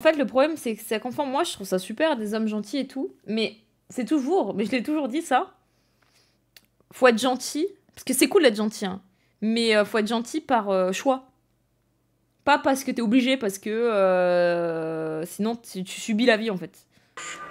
En fait, le problème, c'est que ça confond. Moi, je trouve ça super, des hommes gentils et tout. Mais c'est toujours, mais je l'ai toujours dit ça. Faut être gentil. Parce que c'est cool d'être gentil, hein. Mais faut être gentil par choix. Pas parce que t'es obligé, parce que sinon tu subis la vie en fait.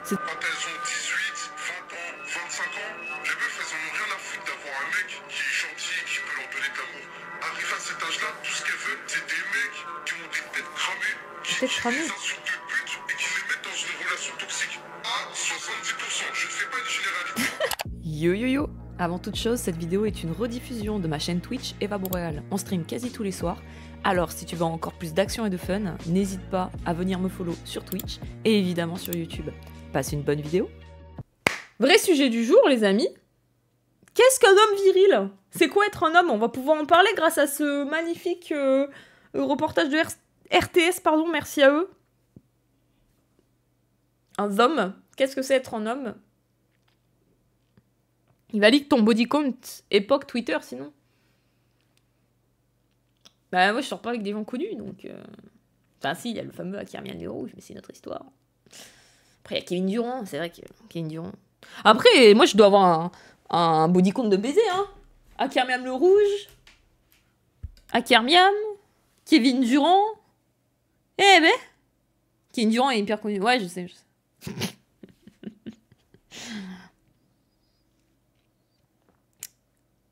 Quand elles ont 18, 20 ans, 25 ans, les meufs elles en ont rien à foutre d'avoir un mec qui est gentil, qui peut leur donner de l'amour. Arrivé à cet âge-là, tout ce qu'elles veulent, c'est des mecs qui ont des têtes cramées, qui les insultent de pute et qui les mettent dans une relation toxique. À 70%, je ne fais pas une généralité. Yo yo yo. Avant toute chose, cette vidéo est une rediffusion de ma chaîne Twitch Eva Boréal. On stream quasi tous les soirs. Alors si tu veux encore plus d'action et de fun, n'hésite pas à venir me follow sur Twitch et évidemment sur YouTube. Passe une bonne vidéo. Vrai sujet du jour les amis. Qu'est-ce qu'un homme viril? C'est quoi être un homme? On va pouvoir en parler grâce à ce magnifique reportage de RTS, pardon, merci à eux. Un homme, qu'est-ce que c'est être un homme? Il valide ton body count époque Twitter sinon. Bah moi je sors pas avec des gens connus donc... Enfin si, il y a le fameux Akirmian de Rouge, mais c'est notre histoire. Après il y a Kevin Durant, c'est vrai que Kevin Durant. Après moi je dois avoir un body count de baiser hein. Akirmian le Rouge. Akirmian. Kevin Durant. Eh ben Kevin Durant est hyper connu. Ouais je sais.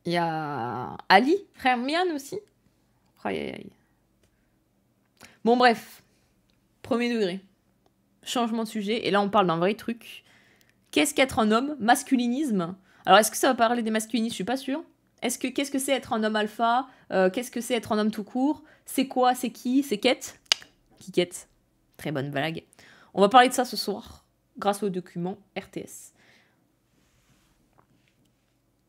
Il y a Ali, frère Mian aussi. Aïe, aïe, aïe. Bon, bref. Premier degré. Changement de sujet. Et là, on parle d'un vrai truc. Qu'est-ce qu'être un homme? Masculinisme. Alors, est-ce que ça va parler des masculinistes? Je suis pas sûre. Qu'est-ce que c'est être un homme alpha? Qu'est-ce que c'est être un homme tout court? C'est quoi? C'est qui? C'est Kate? Qui Kate? Très bonne blague. On va parler de ça ce soir. Grâce au document RTS.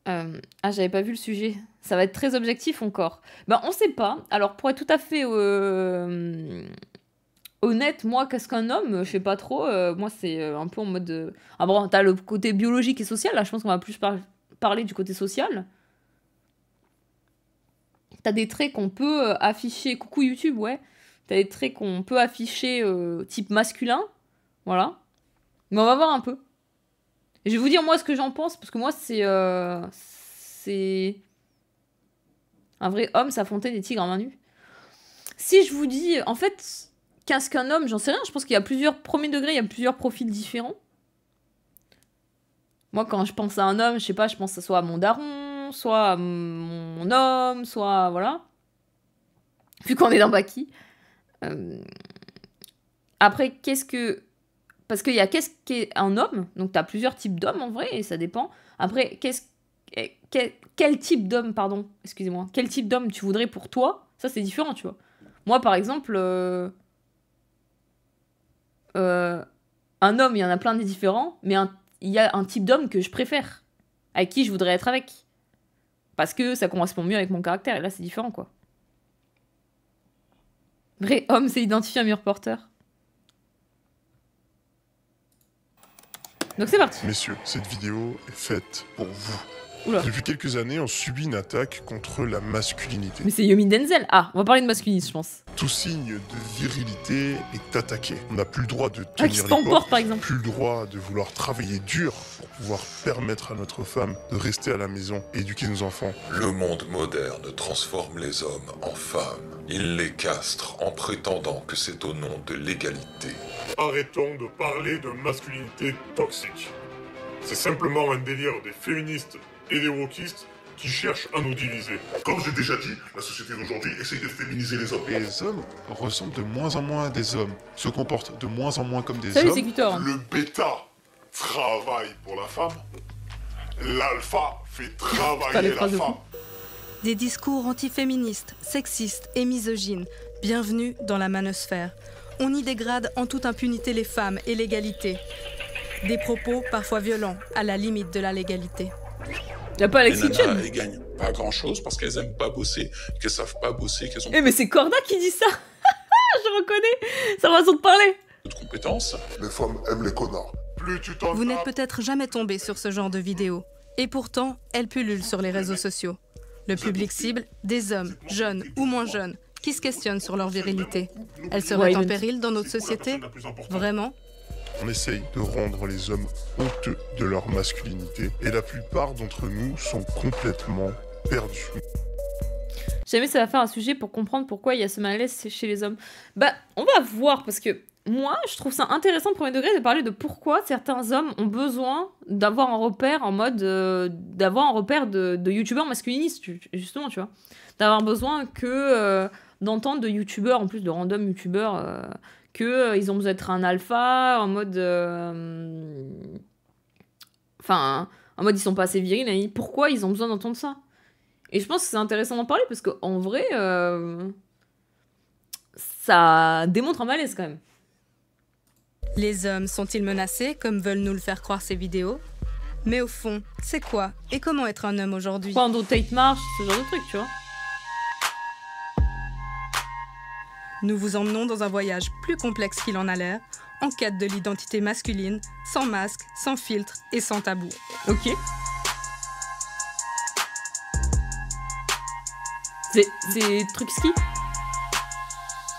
Ah, j'avais pas vu le sujet. Ça va être très objectif encore. Ben, on sait pas. Alors, pour être tout à fait honnête, moi, qu'est-ce qu'un homme? Je sais pas trop. Moi, c'est un peu en mode... Ah bon, t'as le côté biologique et social. Là, je pense qu'on va plus parler du côté social. T'as des traits qu'on peut afficher... Coucou YouTube, ouais. T'as des traits qu'on peut afficher type masculin. Voilà. Mais on va voir un peu. Et je vais vous dire moi ce que j'en pense, parce que moi c'est un vrai homme s'affronter des tigres à main nue. Si je vous dis, en fait, qu'est-ce qu'un homme, j'en sais rien, je pense qu'il y a plusieurs premiers degrés, il y a plusieurs profils différents. Moi quand je pense à un homme, je sais pas, je pense soit à mon daron, soit à mon homme, soit voilà. Vu qu'on est dans Baki. Après, qu'est-ce que... Parce qu'il y a qu'est-ce qu'est un homme, donc tu as plusieurs types d'hommes en vrai, et ça dépend. Après, quel type d'homme, pardon, excusez-moi, quel type d'homme tu voudrais pour toi, ça c'est différent, tu vois. Moi par exemple, un homme, il y en a plein de différents, mais il y a un type d'homme que je préfère, avec qui je voudrais être avec. Parce que ça correspond mieux avec mon caractère, et là c'est différent quoi. Vrai homme, c'est identifier un mur porteur. Donc c'est parti. Messieurs, cette vidéo est faite pour vous. Oula. Depuis quelques années, on subit une attaque contre la masculinité. Mais c'est Yomi Denzel. Ah, on va parler de masculinisme, je pense. Tout signe de virilité est attaqué. On n'a plus le droit de tenir qui se les t'emporte, portes, par exemple. plus le droit de vouloir travailler dur pour pouvoir permettre à notre femme de rester à la maison et éduquer nos enfants. Le monde moderne transforme les hommes en femmes. Il les castre en prétendant que c'est au nom de l'égalité. Arrêtons de parler de masculinité toxique. C'est simplement un délire des féministes et des wokistes qui cherchent à nous diviser. Comme j'ai déjà dit, la société d'aujourd'hui essaye de féminiser les hommes. Et les hommes ressemblent de moins en moins à des hommes, se comportent de moins en moins comme des Salut, hommes. c'est Guitor. Le bêta travaille pour la femme, l'alpha fait travailler la femme. Des discours antiféministes, sexistes et misogynes. Bienvenue dans la manosphère. On y dégrade en toute impunité les femmes et l'égalité. Des propos parfois violents, à la limite de la légalité. Y'a pas Alexis Chen. Elles gagnent pas grand chose parce qu'elles aiment pas bosser, qu'elles savent pas bosser, qu'elles ont Eh mais c'est Corda qui dit ça. Je reconnais sa façon de parler. de compétences. Les femmes aiment les connards. Plus tu t'en Vous n'êtes peut-être jamais tombé sur ce genre de vidéos. Et pourtant, elles pullulent sur les réseaux sociaux. Le public cible, des hommes, jeunes ou moins jeunes, qui se questionnent sur leur virilité. Elles seraient en péril dans notre société? Vraiment? On essaye de rendre les hommes honteux de leur masculinité et la plupart d'entre nous sont complètement perdus. Jamais ça va faire un sujet pour comprendre pourquoi il y a ce malaise chez les hommes. Bah, on va voir, parce que moi, je trouve ça intéressant, premier degré, de parler de pourquoi certains hommes ont besoin d'avoir un repère en mode... d'avoir un repère de youtubeurs masculinistes, justement, tu vois. D'avoir besoin d'entendre de youtubeurs, en plus de random youtubeurs... qu'ils ont besoin d'être un alpha, en mode... Enfin, en mode ils sont pas assez virils, et pourquoi ils ont besoin d'entendre ça? Et je pense que c'est intéressant d'en parler, parce qu'en vrai, ça démontre un malaise quand même. Les hommes sont-ils menacés, comme veulent nous le faire croire ces vidéos? Mais au fond, c'est quoi et comment être un homme aujourd'hui? Quand Tate marche, ce genre de truc, tu vois. Nous vous emmenons dans un voyage plus complexe qu'il en a l'air, en quête de l'identité masculine, sans masque, sans filtre et sans tabou. Ok. C'est truc ski?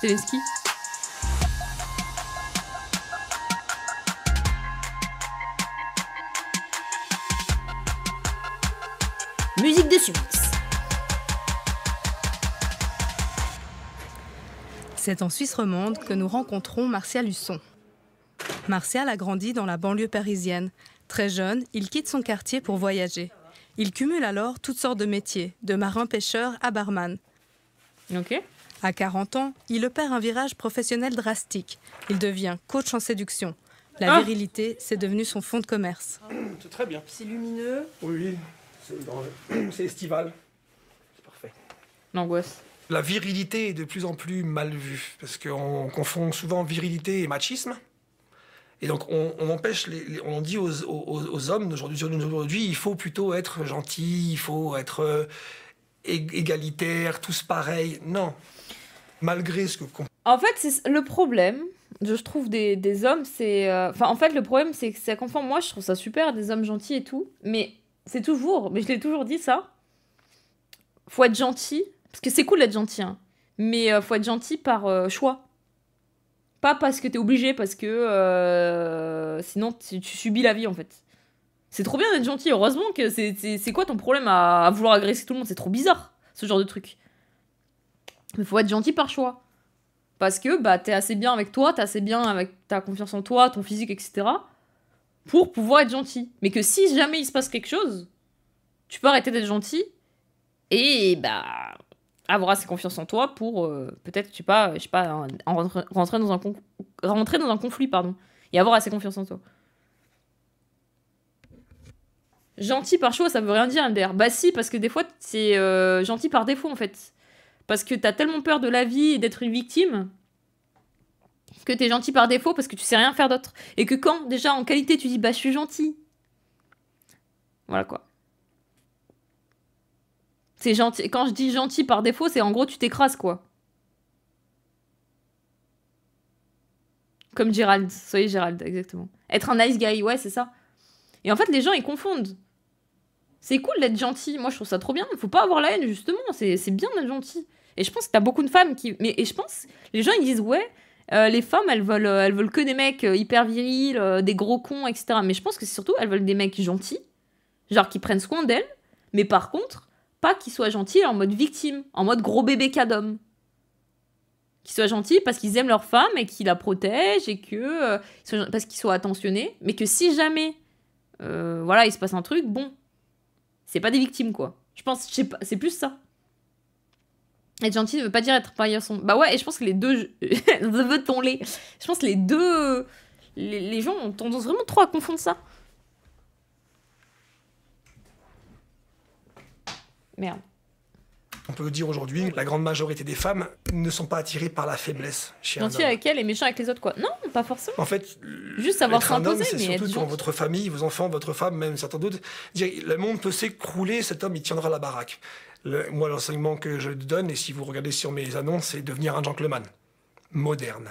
C'est les skis? Musique de Suisse. C'est en Suisse romande que nous rencontrons Martial Husson. Martial a grandi dans la banlieue parisienne. Très jeune, il quitte son quartier pour voyager. Il cumule alors toutes sortes de métiers, de marin-pêcheur à barman. Ok. À 40 ans, il opère un virage professionnel drastique. Il devient coach en séduction. La virilité, c'est devenu son fonds de commerce. C'est très bien. C'est lumineux. Oui, c'est estival. C'est parfait. L'angoisse. La virilité est de plus en plus mal vue, parce qu'on confond souvent virilité et machisme. Et donc on empêche, on dit aux hommes d'aujourd'hui, il faut plutôt être gentil, il faut être égalitaire, tous pareils. Non, malgré ce que... En fait, c'est le problème, je trouve, des hommes, c'est... en fait, le problème, c'est que ça confond... Moi, je trouve ça super, des hommes gentils et tout, mais c'est toujours... Mais je l'ai toujours dit, ça. Faut être gentil, parce que c'est cool d'être gentil, hein, mais faut être gentil par choix. Pas parce que t'es obligé, parce que sinon tu subis la vie, en fait. C'est trop bien d'être gentil, heureusement que c'est quoi ton problème à vouloir agresser tout le monde? C'est trop bizarre, ce genre de truc. Mais faut être gentil par choix. Parce que bah, t'es assez bien avec toi, t'es assez bien avec ta confiance en toi, ton physique, etc. pour pouvoir être gentil. Mais que si jamais il se passe quelque chose, tu peux arrêter d'être gentil et bah avoir assez confiance en toi pour peut-être, je sais pas, rentrer dans un conflit, pardon, et avoir assez confiance en toi. Gentil par choix, ça veut rien dire, MDR. Bah si, parce que des fois, c'est gentil par défaut, en fait. Parce que t'as tellement peur de la vie et d'être une victime que t'es gentil par défaut parce que tu sais rien faire d'autre. Et que quand, déjà, en qualité, tu dis « bah, je suis gentil ». Voilà, quoi. C'est gentil. Quand je dis gentil par défaut, c'est en gros, tu t'écrases, quoi. Comme Gérald. Soyez Gérald, exactement. Être un nice guy, ouais, c'est ça. Et en fait, les gens, ils confondent. C'est cool d'être gentil. Moi, je trouve ça trop bien. Faut pas avoir la haine, justement. C'est bien d'être gentil. Et je pense que t'as beaucoup de femmes qui... Et je pense... Les gens, ils disent, ouais, les femmes, elles veulent que des mecs hyper virils, des gros cons, etc. Mais je pense que c'est surtout, elles veulent des mecs gentils. Genre, qui prennent soin d'elles. Mais par contre... pas qu'ils soient gentils en mode victime, en mode gros bébé cadom. Qu'ils soient gentils parce qu'ils aiment leur femme et qu'ils la protègent et que parce qu'ils soient attentionnés, mais que si jamais voilà, il se passe un truc, bon, c'est pas des victimes, quoi. Je pense, je sais pas, c'est plus ça. Être gentil ne veut pas dire être paillasson. Bah ouais, et je pense que les deux... Veut-on les... Je pense que les deux... Les gens ont tendance vraiment trop à confondre ça. Merde. On peut dire aujourd'hui, la grande majorité des femmes ne sont pas attirées par la faiblesse chez un homme. Gentil avec elle et méchant avec les autres, quoi. Non, pas forcément. En fait, juste savoir être un homme, s'imposer, c'est mais surtout être dans votre famille, vos enfants, votre femme, même certains d'autres. Le monde peut s'écrouler, cet homme, il tiendra la baraque. Moi, l'enseignement que je donne, et si vous regardez sur mes annonces, c'est devenir un gentleman. Moderne.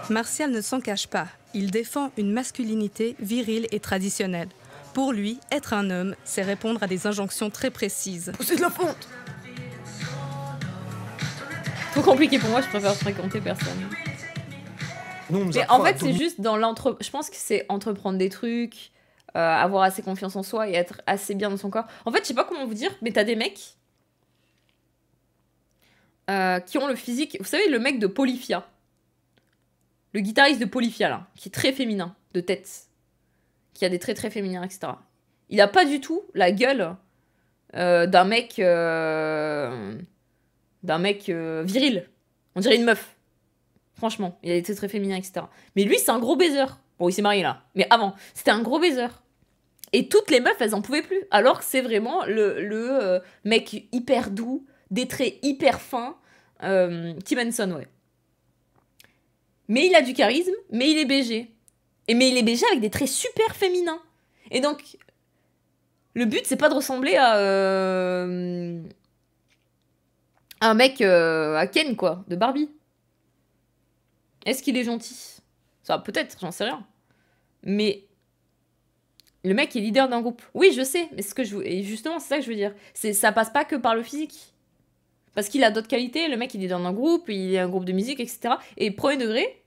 Martial ne s'en cache pas. Il défend une masculinité virile et traditionnelle. Pour lui, être un homme, c'est répondre à des injonctions très précises. C'est de la fonte. Trop compliqué pour moi, je préfère fréquenter personne. Nous, on nous Mais apprend en à fait, c'est dominer. juste dans l'entre... Je pense que c'est entreprendre des trucs, avoir assez confiance en soi et être assez bien dans son corps. En fait, je sais pas comment vous dire, mais t'as des mecs qui ont le physique... Vous savez, le mec de Polyphia. Le guitariste de Polyphia, là, qui est très féminin, de tête. Qui a des traits très féminins, etc. Il a pas du tout la gueule d'un mec... viril. On dirait une meuf. Franchement, il a été très féminin, etc. Mais lui, c'est un gros baiser. Bon, il s'est marié là. Mais avant, c'était un gros baiser. Et toutes les meufs, elles en pouvaient plus. Alors que c'est vraiment le mec hyper doux, des traits hyper fins. Tim Henson, ouais. Mais il a du charisme, mais il est BG. Mais il est BG avec des traits super féminins. Et donc, le but, c'est pas de ressembler à un mec à Ken, quoi, de Barbie. Est-ce qu'il est gentil? Ça, peut-être, j'en sais rien. Mais le mec est leader d'un groupe. Oui, je sais, mais et justement, c'est ça que je veux dire. Ça passe pas que par le physique. Parce qu'il a d'autres qualités, le mec il est leader d'un groupe, il est un groupe de musique, etc. Et premier degré,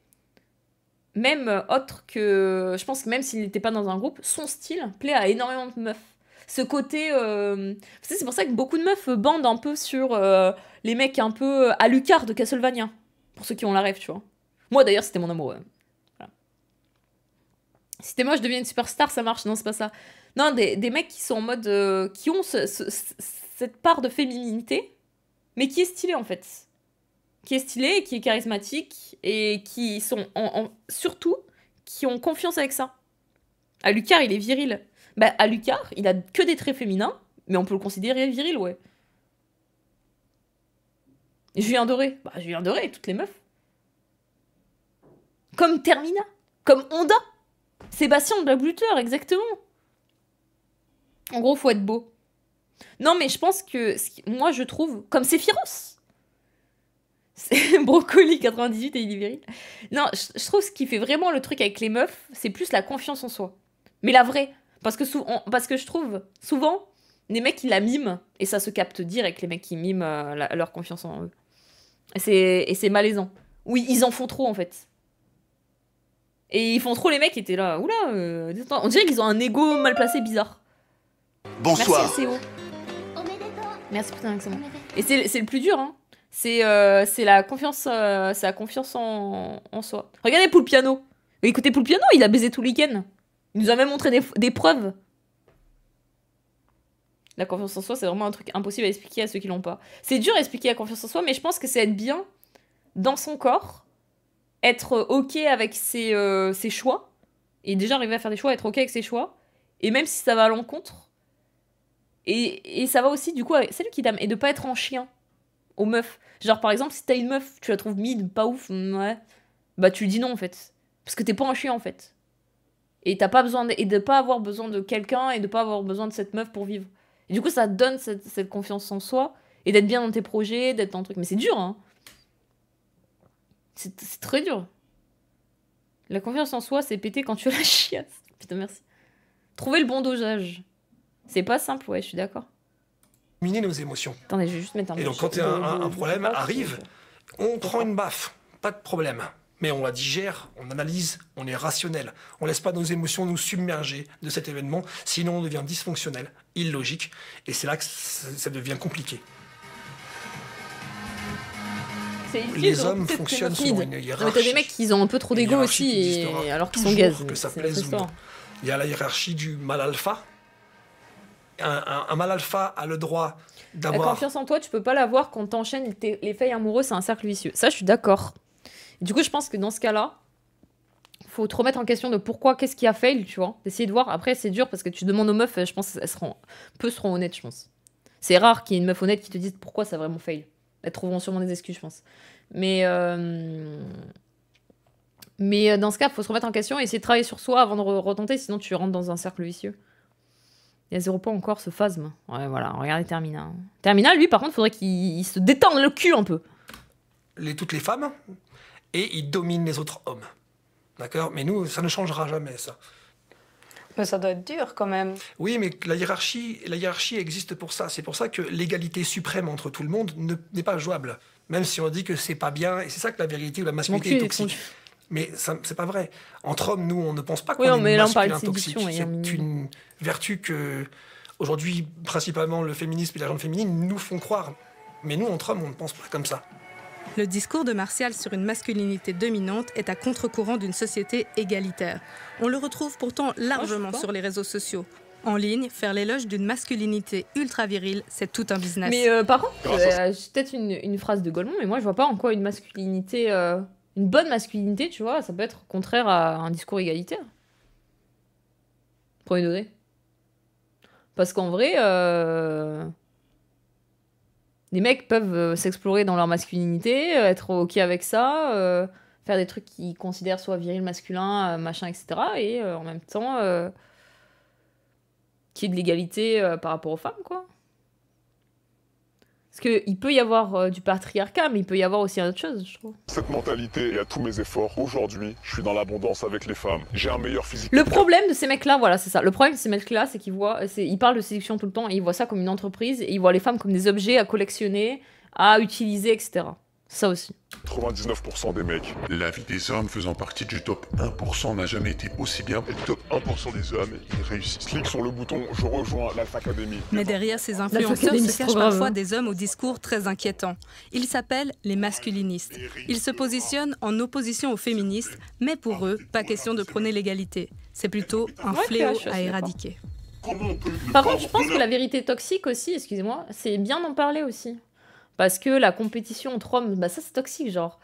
même autre que... Je pense que même s'il n'était pas dans un groupe, son style plaît à énormément de meufs. Ce côté... C'est pour ça que beaucoup de meufs bandent un peu sur les mecs un peu Alucard de Castlevania. Pour ceux qui ont la rêve, tu vois. Moi, d'ailleurs, c'était mon amoureux. Voilà. Si t'es moi, je deviens une superstar, ça marche. Non, c'est pas ça. Non, des mecs qui sont en mode... qui ont cette part de féminité, mais qui est stylée, en fait. Qui est stylée, qui est charismatique, et qui sont... surtout, qui ont confiance avec ça. Alucard, il est viril. Bah, Alucard, il a que des traits féminins, mais on peut le considérer viril, ouais. Et Julien Doré. Bah, Julien Doré, toutes les meufs. Comme Termina, comme Honda, Sébastien de la Bluter, exactement. En gros, faut être beau. Non, mais je pense que, moi, je trouve, comme Sephiroth. C'est Brocoli 98 et il est viril. Non, je trouve ce qui fait vraiment le truc avec les meufs, c'est plus la confiance en soi. Mais la vraie. Parce que je trouve, souvent, les mecs, ils la miment, et ça se capte direct, les mecs qui miment leur confiance en eux. Et c'est malaisant. Oui, ils en font trop, en fait. Et ils font trop les mecs qui étaient là. Oula, on dirait qu'ils ont un ego mal placé bizarre. Bonsoir. Merci ACO. Merci putain, excellent. Et c'est le plus dur, hein. C'est la confiance, en soi. Regardez Poul Piano. Écoutez Poul Piano, il a baisé tout le week-end. Il nous a même montré des preuves. La confiance en soi, c'est vraiment un truc impossible à expliquer à ceux qui l'ont pas. C'est dur à expliquer la confiance en soi, mais je pense que c'est être bien dans son corps. Être ok avec ses choix, et déjà arriver à faire des choix, être ok avec ses choix, et même si ça va à l'encontre, et ça va aussi du coup avec... Salut Kidam, et de pas être en chien aux meufs. Genre par exemple, si t'as une meuf, tu la trouves mid, pas ouf, ouais, bah tu lui dis non en fait, parce que t'es pas un chien en fait, et t'as pas besoin et de pas avoir besoin de quelqu'un, et de pas avoir besoin de cette meuf pour vivre. Et du coup ça te donne cette confiance en soi, et d'être bien dans tes projets, d'être dans le truc, mais c'est dur, hein. C'est très dur. La confiance en soi, c'est péter quand tu la chiasses. Putain, merci. Trouver le bon dosage. C'est pas simple, ouais, je suis d'accord. Dominer nos émotions. Attendez, je vais juste mettre un... Et donc quand un problème arrive, on prend une baffe, pas de problème. Mais on la digère, on analyse, on est rationnel. On laisse pas nos émotions nous submerger de cet événement, sinon on devient dysfonctionnel, illogique, et c'est là que ça devient compliqué. Les hommes fonctionnent selon une hiérarchie. T'as des mecs qui ont un peu trop d'ego aussi, alors qu'ils sont gaz. Que ça plaise ou non. Il y a la hiérarchie du mal alpha. Un mal alpha a le droit d'avoir... La confiance en toi, tu peux pas l'avoir quand t'enchaînes les fails amoureux, c'est un cercle vicieux. Ça, je suis d'accord. Du coup, je pense que dans ce cas-là, faut te remettre en question de pourquoi, qu'est-ce qui a fail, tu vois. D'essayer de voir. Après, c'est dur parce que tu demandes aux meufs, je pense qu'elles seront honnêtes, je pense. C'est rare qu'il y ait une meuf honnête qui te dise pourquoi ça a vraiment fail. Elles trouveront sûrement des excuses, je pense. Mais dans ce cas, il faut se remettre en question et essayer de travailler sur soi avant de retenter, sinon tu rentres dans un cercle vicieux. Il y a 0 point encore, ce phasme. Ouais, voilà, regardez Termina. Termina, lui, par contre, il faudrait qu'il se détende le cul un peu. Toutes les femmes, et il domine les autres hommes. D'accord? Mais nous, ça ne changera jamais, ça. Mais ça doit être dur quand même. Oui, mais la hiérarchie existe pour ça. C'est pour ça que l'égalité suprême entre tout le monde n'est pas jouable. Même si on dit que c'est pas bien, et c'est ça que la vérité ou la masculinité est toxique. Mais c'est pas vrai. Entre hommes, nous, on ne pense pas qu'on est masculin toxique. C'est une vertu que, aujourd'hui, principalement le féminisme et la gente féminine nous font croire. Mais nous, entre hommes, on ne pense pas comme ça. Le discours de Martial sur une masculinité dominante est à contre-courant d'une société égalitaire. On le retrouve pourtant largement sur les réseaux sociaux. En ligne, faire l'éloge d'une masculinité ultra-virile, c'est tout un business. Mais par contre, j'ai peut-être une phrase de Golemont, mais moi je vois pas en quoi une masculinité, une bonne masculinité, tu vois, ça peut être contraire à un discours égalitaire. Premier degré. Parce qu'en vrai, les mecs peuvent s'explorer dans leur masculinité, être ok avec ça, faire des trucs qu'ils considèrent soit viril, masculin, machin, etc. Et en même temps, qu'il y ait de l'égalité par rapport aux femmes, quoi. Parce qu'il peut y avoir du patriarcat, mais il peut y avoir aussi autre chose, je trouve. Cette mentalité et à tous mes efforts, aujourd'hui, je suis dans l'abondance avec les femmes. J'ai un meilleur physique. Le problème de ces mecs-là, voilà, c'est ça. Le problème de ces mecs-là, c'est ils parlent de séduction tout le temps et ils voient ça comme une entreprise et ils voient les femmes comme des objets à collectionner, à utiliser, etc. Ça aussi. 99% des mecs. La vie des hommes faisant partie du top 1% n'a jamais été aussi bien. Et le top 1% des hommes, ils réussissent. Clique sur le bouton, je rejoins l'Alpha Academy. Mais derrière ces influenceurs se cachent parfois des hommes au discours très inquiétant. Ils s'appellent les masculinistes. Ils se positionnent en opposition aux féministes, mais pour eux, pas question de prôner l'égalité. C'est plutôt un fléau à éradiquer. Par contre, je pense que la vérité toxique aussi, excusez-moi, c'est bien d'en parler aussi. Parce que la compétition entre hommes, bah ça c'est toxique, genre.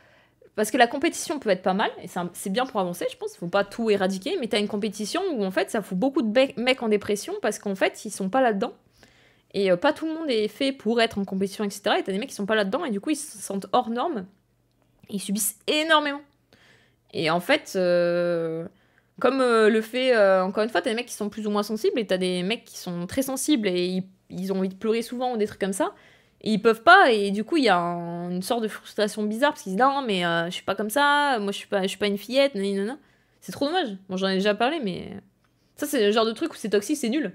Parce que la compétition peut être pas mal, et c'est bien pour avancer, je pense. Faut pas tout éradiquer, mais t'as une compétition où en fait ça fout beaucoup de mecs en dépression parce qu'en fait ils sont pas là-dedans. Et pas tout le monde est fait pour être en compétition, etc. Et t'as des mecs qui sont pas là-dedans et du coup ils se sentent hors normes. Et ils subissent énormément. Et en fait, comme le fait, encore une fois, t'as des mecs qui sont plus ou moins sensibles et t'as des mecs qui sont très sensibles et ils ont envie de pleurer souvent ou des trucs comme ça. Et ils peuvent pas, et du coup, il y a une sorte de frustration bizarre, parce qu'ils disent non, mais je suis pas comme ça, moi je suis pas une fillette, nanana. C'est trop dommage. Bon, j'en ai déjà parlé, mais ça, c'est le genre de truc où c'est toxique, c'est nul.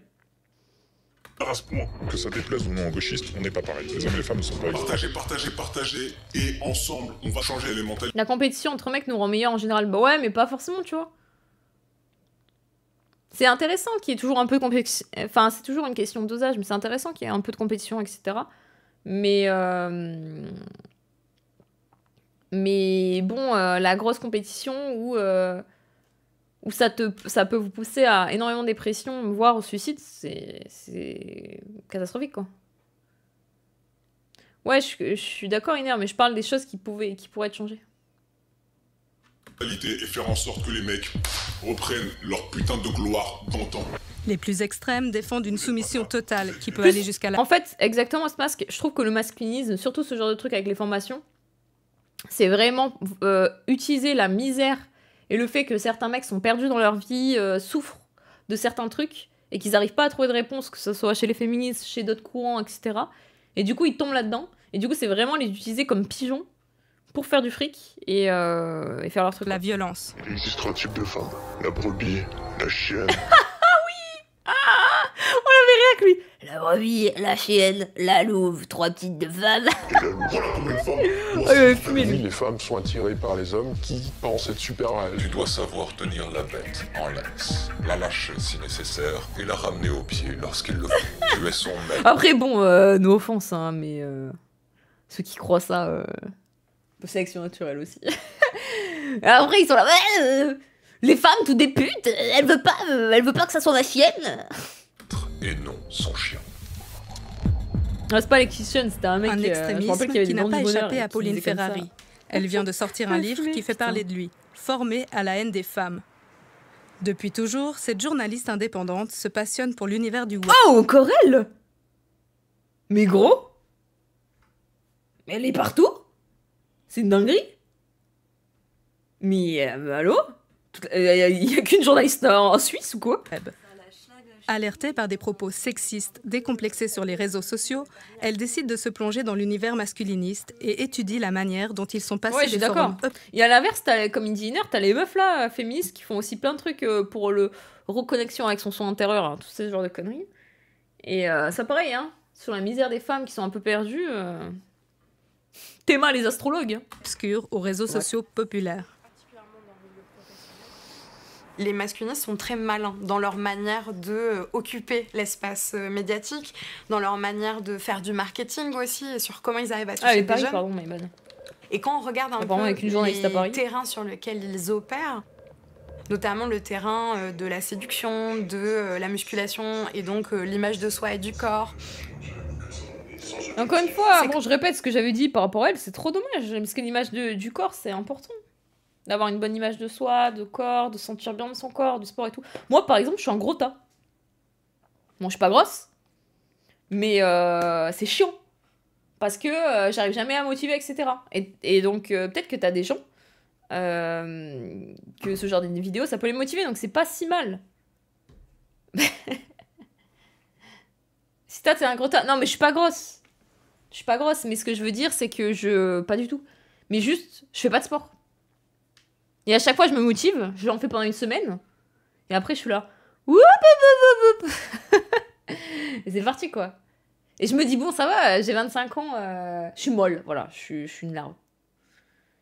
À ce point, que ça déplaise ou non aux gauchistes, on n'est pas pareil. Les hommes et les femmes ne sont pas Partagez, partagez, partagez, et ensemble, on va changer les mentalités. La compétition entre mecs nous rend meilleurs en général. Bah ouais, mais pas forcément, tu vois. C'est intéressant qu'il y ait toujours un peu de compétition. Enfin, c'est toujours une question de dosage, mais c'est intéressant qu'il y ait un peu de compétition, etc. Mais bon, la grosse compétition où ça peut vous pousser à énormément de dépression, voire au suicide, c'est catastrophique, quoi. Ouais, je suis d'accord, Iner, mais je parle des choses qui pourraient être changées. Et faire en sorte que les mecs reprennent leur putain de gloire d'antan. Les plus extrêmes défendent une soumission totale qui peut aller jusqu'à la... En fait, exactement ce masque, je trouve que le masculinisme, surtout ce genre de truc avec les formations, c'est vraiment utiliser la misère et le fait que certains mecs sont perdus dans leur vie, souffrent de certains trucs et qu'ils n'arrivent pas à trouver de réponse, que ce soit chez les féministes, chez d'autres courants, etc. Et du coup, ils tombent là-dedans. Et du coup, c'est vraiment les utiliser comme pigeons pour faire du fric et faire leur truc. La violence. Il existe trois types de femmes. La brebis, la chienne... On l'avait rien que lui. La brebis, la chienne, la louve, trois petites de femmes. Et la louve. Voilà combien de femmes. Oui, les femmes sont attirées par les hommes qui pensent être super à elles. Tu dois savoir tenir la bête en laisse, la lâcher si nécessaire et la ramener au pied lorsqu'il le faut. Tu es son maître. Après, bon, no offense, hein, mais ceux qui croient ça, sélection naturelle aussi. Après, ils sont là, ouais, les femmes, toutes des putes, elle veut pas que ça soit ma chienne. Et non son chien. Ah, c'est pas Lexition, c'était un mec extrémisme qui n'a pas échappé à Pauline Ferrari. Elle vient de sortir un livre qui fait parler de lui, Formée à la haine des femmes. Depuis toujours, cette journaliste indépendante se passionne pour l'univers du web. Oh, encore elle. Mais gros. Mais elle est partout. C'est une dinguerie. Mais allô? Il y a qu'une journaliste en Suisse ou quoi? Alertée par des propos sexistes décomplexés sur les réseaux sociaux, elle décide de se plonger dans l'univers masculiniste et étudie la manière dont ils sont passés Ouais, je suis des forums d'accord. Et à l'inverse, comme Indie Inner, t'as les meufs là, féministes, qui font aussi plein de trucs pour le reconnexion avec son son intérieur, hein, tous ces genres de conneries. Et ça pareil, hein, sur la misère des femmes qui sont un peu perdues. Théma les astrologues. obscurs aux réseaux sociaux populaires. Les masculinistes sont très malins dans leur manière de occuper l'espace médiatique, dans leur manière de faire du marketing aussi, et sur comment ils arrivent à toucher les les paris, jeunes. pardon, my bad. Et quand on regarde un Apparemment, peu avec une journaliste à Paris. les terrains sur lesquels ils opèrent, notamment le terrain de la séduction, de la musculation, et donc l'image de soi et du corps. Encore une fois, bon, je répète ce que j'avais dit par rapport à elle, c'est trop dommage, parce que l'image du corps, c'est important. D'avoir une bonne image de soi, de corps, de se sentir bien de son corps, du sport et tout. Moi, par exemple, je suis un gros tas. Bon, je suis pas grosse, mais c'est chiant. Parce que j'arrive jamais à motiver, etc. Et donc, peut-être que t'as des gens que ce genre de vidéos, ça peut les motiver, donc c'est pas si mal. Si t'es un gros tas... Non, mais je suis pas grosse. Je suis pas grosse, mais ce que je veux dire, c'est que pas du tout. Mais juste, je fais pas de sport. Et à chaque fois, je me motive, je l'en fais pendant une semaine, et après, je suis là. Woup, woup, woup, woup. Et c'est parti, quoi. Et je me dis, bon, ça va, j'ai 25 ans, je suis molle, voilà, je suis une larve.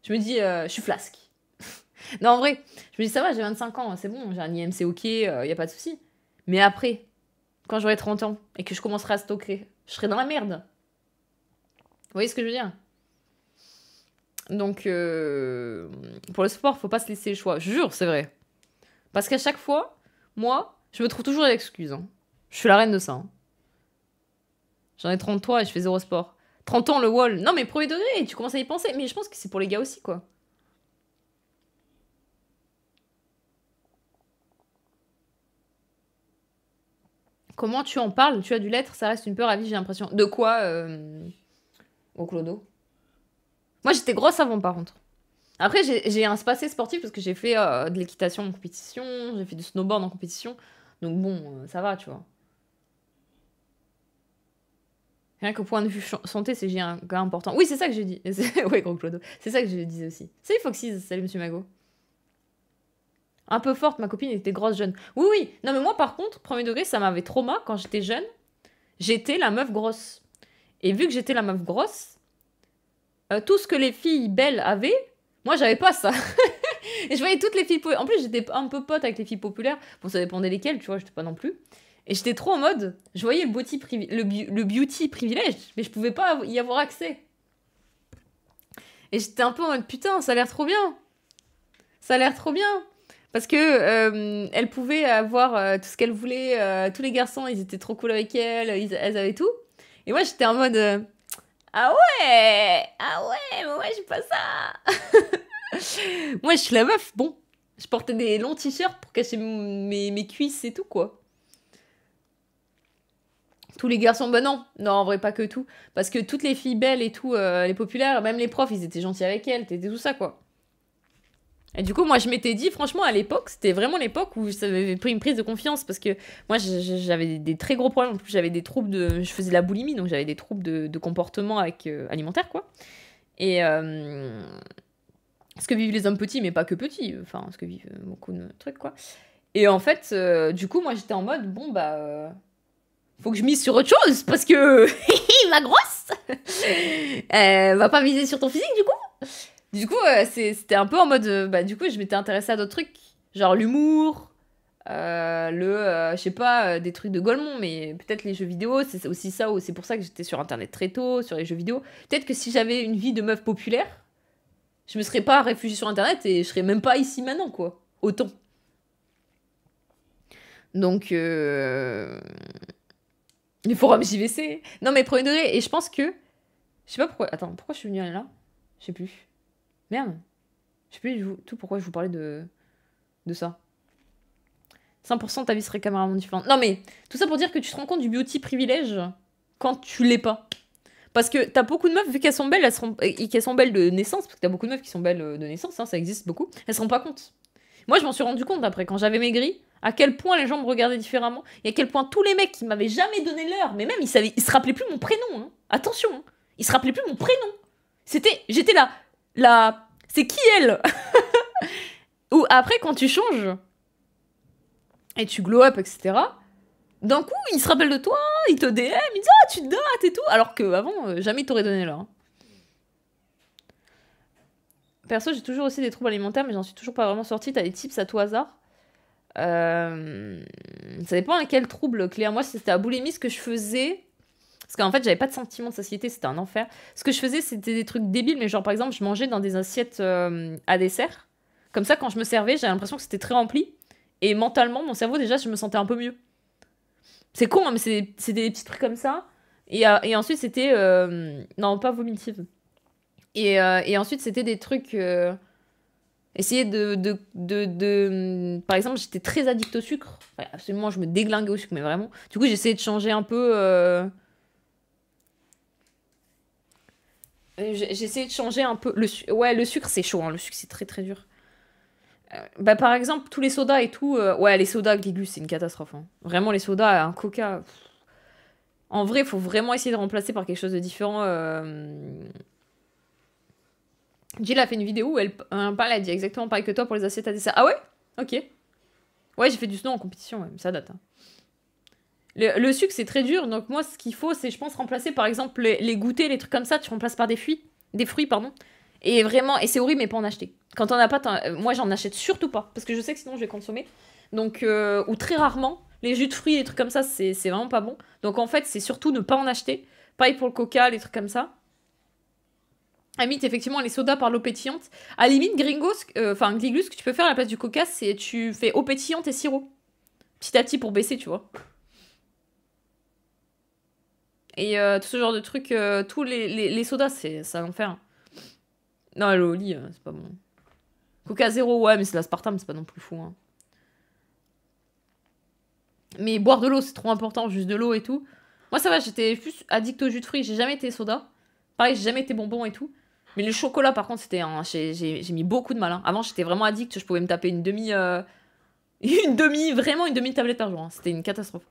Je me dis, je suis flasque. Non, en vrai, je me dis, ça va, j'ai 25 ans, c'est bon, j'ai un IMC ok, y a pas de souci. Mais après, quand j'aurai 30 ans, et que je commencerai à stocker, je serai dans la merde. Vous voyez ce que je veux dire ? Donc, pour le sport, faut pas se laisser le choix. Je jure, c'est vrai. Parce qu'à chaque fois, moi, je me trouve toujours des excuses. Hein. Je suis la reine de ça. Hein. J'en ai 33 et je fais zéro sport. 30 ans, le wall. Non, mais premier degré, tu commences à y penser. Mais je pense que c'est pour les gars aussi, quoi. Comment tu en parles ? Tu as dû l'être, ça reste une peur à vie, j'ai l'impression. De quoi, au clodo ? Moi, j'étais grosse avant, par contre. Après, j'ai un passé sportif parce que j'ai fait de l'équitation en compétition, j'ai fait du snowboard en compétition. Donc bon, ça va, tu vois. Rien qu'au point de vue santé, j'ai un gars important. Oui, c'est ça que j'ai dit. Ouais, gros clodo. C'est ça que je disais aussi. Salut Foxys, salut Monsieur Mago. Un peu forte, ma copine était grosse jeune. Oui, oui. Non, mais moi, par contre, premier degré, ça m'avait trauma. Quand j'étais jeune, j'étais la meuf grosse. Et vu que j'étais la meuf grosse, tout ce que les filles belles avaient, moi, j'avais pas ça. Et je voyais toutes les filles... En plus, j'étais un peu pote avec les filles populaires. Bon, ça dépendait lesquelles, tu vois, j'étais pas non plus. Et j'étais trop en mode... Je voyais le beauty privilège, mais je pouvais pas y avoir accès. Et j'étais un peu en mode, putain, ça a l'air trop bien. Ça a l'air trop bien. Parce que elle pouvait avoir tout ce qu'elle voulait. Tous les garçons, ils étaient trop cool avec elle. Elles avaient tout. Et moi, j'étais en mode... ah ouais, mais moi, j'ai pas ça. Moi, je suis la meuf. Bon, je portais des longs t-shirts pour cacher mes cuisses et tout, quoi. Tous les garçons, bah non, en vrai, pas que tout. Parce que toutes les filles belles et tout, les populaires, même les profs, ils étaient gentils avec elles, t'étais tout ça, quoi. Et du coup, moi, je m'étais dit, franchement, à l'époque, c'était vraiment l'époque où ça avait pris une prise de confiance. Parce que moi, j'avais des très gros problèmes. En plus, j'avais des troubles de... Je faisais de la boulimie, donc j'avais des troubles de comportement alimentaire, quoi. Et... ce que vivent les hommes petits, mais pas que petits. Enfin, ce que vivent beaucoup de trucs, quoi. Et en fait, du coup, moi, j'étais en mode, bon, bah... faut que je mise sur autre chose, parce que... ma grosse va pas miser sur ton physique, du coup. Du coup, c'était un peu en mode... bah, du coup, je m'étais intéressée à d'autres trucs. Genre l'humour, je sais pas, des trucs de Golemont, mais peut-être les jeux vidéo, c'est aussi ça, c'est pour ça que j'étais sur Internet très tôt, sur les jeux vidéo. Peut-être que si j'avais une vie de meuf populaire, je me serais pas réfugiée sur Internet et je serais même pas ici maintenant, quoi. Autant. Donc, les forums JVC. Non, mais premier degré, et je pense que... Je sais pas pourquoi... Attends, pourquoi je suis venue là ? Je sais plus. Merde. Je sais plus du tout pourquoi je vous parlais de ça. 100% ta vie serait carrément différente. Non mais, tout ça pour dire que tu te rends compte du beauty privilège quand tu l'es pas. Parce que t'as beaucoup de meufs, vu qu'elles sont belles, et qu'elles sont belles de naissance, parce que t'as beaucoup de meufs qui sont belles de naissance, hein, ça existe beaucoup, elles se rendent pas compte. Moi je m'en suis rendu compte après, quand j'avais maigri, À quel point les gens me regardaient différemment. Et à quel point tous les mecs qui m'avaient jamais donné l'heure, mais même ils se rappelaient plus mon prénom. Hein. Attention, hein. Ils se rappelaient plus mon prénom. J'étais là. C'est qui elle? Ou après, quand tu changes et tu glow up, etc., d'un coup, ils se rappellent de toi, ils te DM, ils disent ah, tu te dates et tout. Alors qu'avant, jamais ils t'auraient donné l'heure. Hein. Perso, j'ai toujours aussi des troubles alimentaires, mais j'en suis toujours pas vraiment sortie. T'as des tips à tout hasard? Ça dépend à quel trouble, Cléa. Moi, c'était à boulimie, ce que je faisais. Parce qu'en fait, j'avais pas de sentiment de satiété, c'était un enfer. Ce que je faisais, c'était des trucs débiles, mais genre, par exemple, je mangeais dans des assiettes à dessert. Comme ça, quand je me servais, j'avais l'impression que c'était très rempli. Et mentalement, mon cerveau, déjà, je me sentais un peu mieux. C'est con, hein, mais c'est des petits trucs comme ça. Et ensuite, c'était... non, pas vomitive. Et ensuite, c'était des trucs... essayer par exemple, j'étais très addict au sucre. Enfin, absolument, je me déglinguais au sucre, mais vraiment. Du coup, j'essayais de changer un peu... J'essayais de changer un peu... Ouais, le sucre, c'est chaud. Hein. Le sucre, c'est très, très dur. Bah, par exemple, tous les sodas et tout... ouais, les sodas, Guigus, c'est une catastrophe. Hein. Vraiment, les sodas, un coca... En vrai, il faut vraiment essayer de remplacer par quelque chose de différent. Jill a fait une vidéo où elle parle, elle dit exactement pareil que toi pour les assiettes à dessert. Ah ouais? Ok. Ouais, j'ai fait du snow en compétition, ouais, ça date. Hein. Le sucre, c'est très dur, donc moi, ce qu'il faut, c'est, je pense, remplacer, par exemple, les goûters, les trucs comme ça, tu remplaces par des fruits, pardon. Et vraiment, et c'est horrible, mais pas en acheter. Quand t'en as pas, moi, j'en achète surtout pas, parce que je sais que sinon, je vais consommer. Donc, ou très rarement, les jus de fruits, les trucs comme ça, c'est vraiment pas bon. Donc, en fait, c'est surtout ne pas en acheter. Pareil pour le coca, les trucs comme ça. À limite, effectivement, les sodas par l'eau pétillante. À limite, Glingus, ce que tu peux faire à la place du coca, c'est tu fais eau pétillante et sirop. Petit à petit pour baisser, tu vois. Et tout ce genre de trucs, tous les sodas, c'est un enfer. Non, le Oli, c'est pas bon. Coca zéro, ouais, mais c'est l'aspartame, c'est pas non plus fou. Hein. Mais boire de l'eau, c'est trop important, juste de l'eau et tout. Moi, ça va, j'étais plus addict au jus de fruits, j'ai jamais été soda. Pareil, j'ai jamais été bonbon et tout. Mais le chocolat, par contre, c'était j'ai mis beaucoup de mal. Hein. Avant, j'étais vraiment addict, je pouvais me taper une demi tablette par jour. Hein. C'était une catastrophe.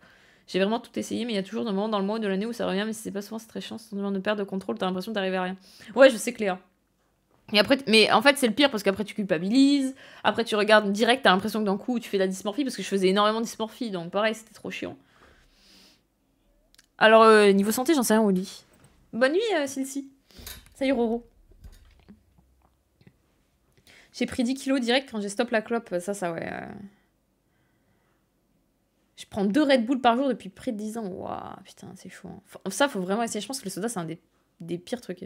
J'ai vraiment tout essayé, mais il y a toujours des moments dans le mois ou de l'année où ça revient, mais si c'est pas souvent, c'est très chiant. C'est un moment de perte de contrôle, t'as l'impression d'arriver à rien. Ouais, je sais, Cléa. Et après, mais en fait, c'est le pire parce qu'après, tu culpabilises. Après, tu regardes direct, t'as l'impression que d'un coup, tu fais de la dysmorphie parce que je faisais énormément de dysmorphie, donc pareil, c'était trop chiant. Alors, niveau santé, j'en sais rien au lit. Bonne nuit, Silsi. Salut, Roro. J'ai pris 10 kilos direct quand j'ai stop la clope. Ça, ouais. Je prends 2 Red Bull par jour depuis près de 10 ans. Waouh, putain, c'est chaud. Hein. Ça, faut vraiment essayer. Je pense que le soda, c'est un des pires trucs.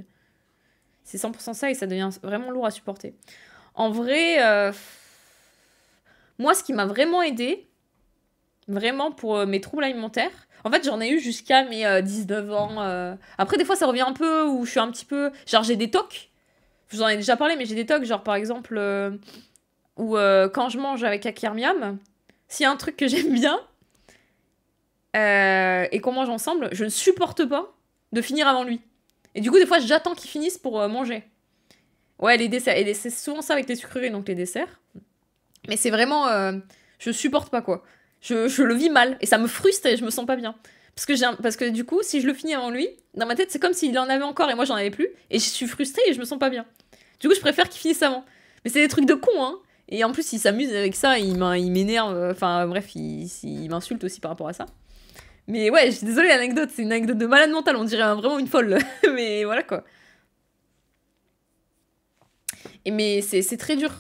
C'est 100% ça et ça devient vraiment lourd à supporter. En vrai, moi, ce qui m'a vraiment aidé, vraiment pour mes troubles alimentaires, en fait, j'en ai eu jusqu'à mes 19 ans. Après, des fois, ça revient un peu où je suis un petit peu... Genre, j'ai des tocs. Je vous en ai déjà parlé, mais j'ai des tocs. Genre, par exemple, où quand je mange avec Akir Miam, s'il y a un truc que j'aime bien et qu'on mange ensemble, je ne supporte pas de finir avant lui. Et du coup, des fois, j'attends qu'il finisse pour manger. Ouais, les desserts. Et c'est souvent ça avec les sucreries, donc les desserts. Mais c'est vraiment... je supporte pas, quoi. Je le vis mal. Et ça me frustre et je me sens pas bien. Parce que du coup, si je le finis avant lui, dans ma tête, c'est comme s'il en avait encore et moi, j'en avais plus. Et je suis frustrée et je me sens pas bien. Du coup, je préfère qu'il finisse avant. Mais c'est des trucs de con, hein. Et en plus, il s'amuse avec ça, il m'énerve. Enfin, bref, il m'insulte aussi par rapport à ça. Mais ouais, je suis désolée, l'anecdote, c'est une anecdote de malade mentale, on dirait vraiment une folle. Mais voilà, quoi. Mais c'est très dur.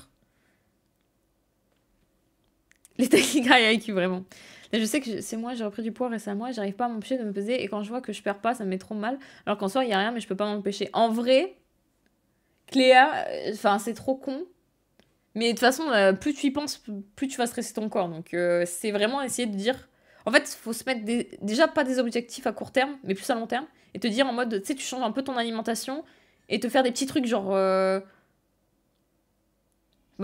Les tachycardies IQ, vraiment. Là, je sais que c'est moi, j'ai repris du poids récemment et j'arrive pas à m'empêcher de me peser. Et quand je vois que je perds pas, ça me met trop mal. Alors qu'en soi, il y a rien, mais je peux pas m'empêcher. En vrai, Cléa, c'est trop con. Mais de toute façon, plus tu y penses, plus tu vas stresser ton corps. Donc, c'est vraiment essayer de dire... En fait, il faut se mettre déjà pas des objectifs à court terme, mais plus à long terme. Et te dire en mode, tu sais, tu changes un peu ton alimentation et te faire des petits trucs genre... je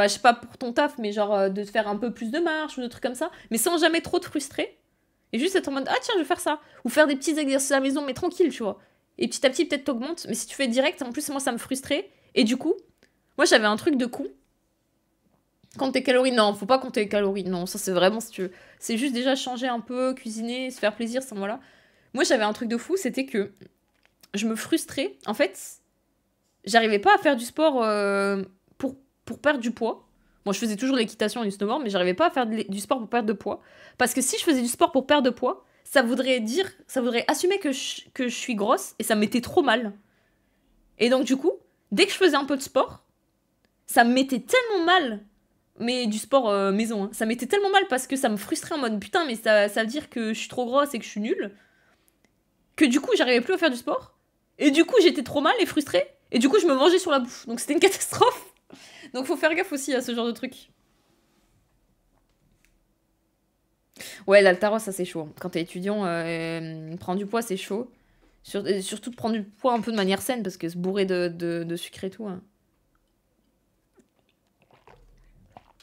sais pas pour ton taf, mais genre de te faire un peu plus de marche ou de trucs comme ça. Mais sans jamais trop te frustrer. Et juste être en mode, ah tiens, je vais faire ça. Ou faire des petits exercices à la maison, mais tranquille, tu vois. Et petit à petit, peut-être t'augmentes. Mais si tu fais direct, en plus, moi, ça me frustrait. Et du coup, moi, j'avais un truc de con. Compte tes calories, non, faut pas compter les calories. Non, ça c'est vraiment si tu veux. C'est juste déjà changer un peu, cuisiner, se faire plaisir, ça voilà. Moi j'avais un truc de fou, c'était que je me frustrais. En fait, j'arrivais pas à faire du sport pour perdre du poids. Bon, je faisais toujours l'équitation et du snowboard, mais j'arrivais pas à faire du sport pour perdre de poids. Parce que si je faisais du sport pour perdre de poids, ça voudrait assumer que je suis grosse et ça me mettait trop mal. Et donc du coup, dès que je faisais un peu de sport, ça me mettait tellement mal. Mais du sport maison, hein. Ça m'était tellement mal parce que ça me frustrait en mode putain, mais ça veut dire que je suis trop grosse et que je suis nulle. Que du coup, j'arrivais plus à faire du sport. Et du coup, j'étais trop mal et frustrée. Et du coup, je me mangeais sur la bouffe. Donc c'était une catastrophe. Donc faut faire gaffe aussi à ce genre de truc. Ouais, l'haltéro, ça c'est chaud. Quand t'es étudiant, prendre du poids, c'est chaud. Surtout de prendre du poids un peu de manière saine parce que se bourrer de sucre et tout. Hein.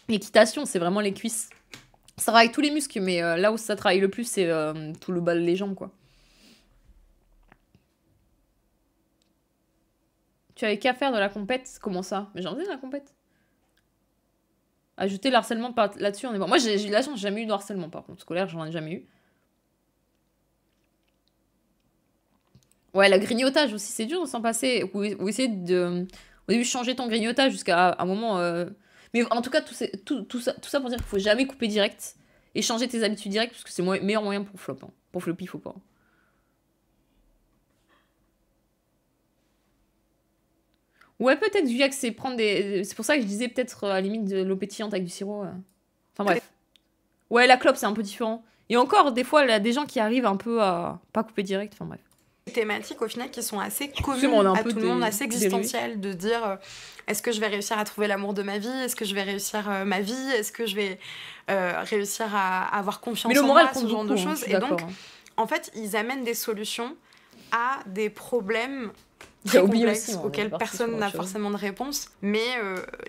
L'équitation, c'est vraiment les cuisses. Ça travaille tous les muscles, mais là où ça travaille le plus, c'est tout le bas des jambes, quoi. Tu avais qu'à faire de la compète? Comment ça? Mais j'en faisais de la compète. Ajouter le harcèlement là-dessus, on est bon. Moi, j'ai eu de la chance, j'ai jamais eu de harcèlement, par contre. Scolaire, j'en ai jamais eu. Ouais, la grignotage aussi, c'est dur de s'en passer. Ou essayer de... Au début, changer ton grignotage jusqu'à un moment... Mais en tout cas, tout ça pour dire qu'il faut jamais couper direct et changer tes habitudes directes parce que c'est le meilleur moyen pour flop. Hein. Pour flopper, il faut pas. Ouais, peut-être, vu que c'est prendre des... C'est pour ça que je disais peut-être à la limite de l'eau pétillante avec du sirop. Enfin bref. Ouais, la clope, c'est un peu différent. Et encore, des fois, il y a des gens qui arrivent un peu à pas couper direct. Enfin bref. Des thématiques au final qui sont assez communes à tout le monde, assez existentielles, de dire est-ce que je vais réussir à trouver l'amour de ma vie, est-ce que je vais réussir ma vie, est-ce que je vais réussir à avoir confiance en moi, ce genre de choses. Et donc, en fait, ils amènent des solutions à des problèmes très complexes auxquels personne n'a forcément de réponse. Mais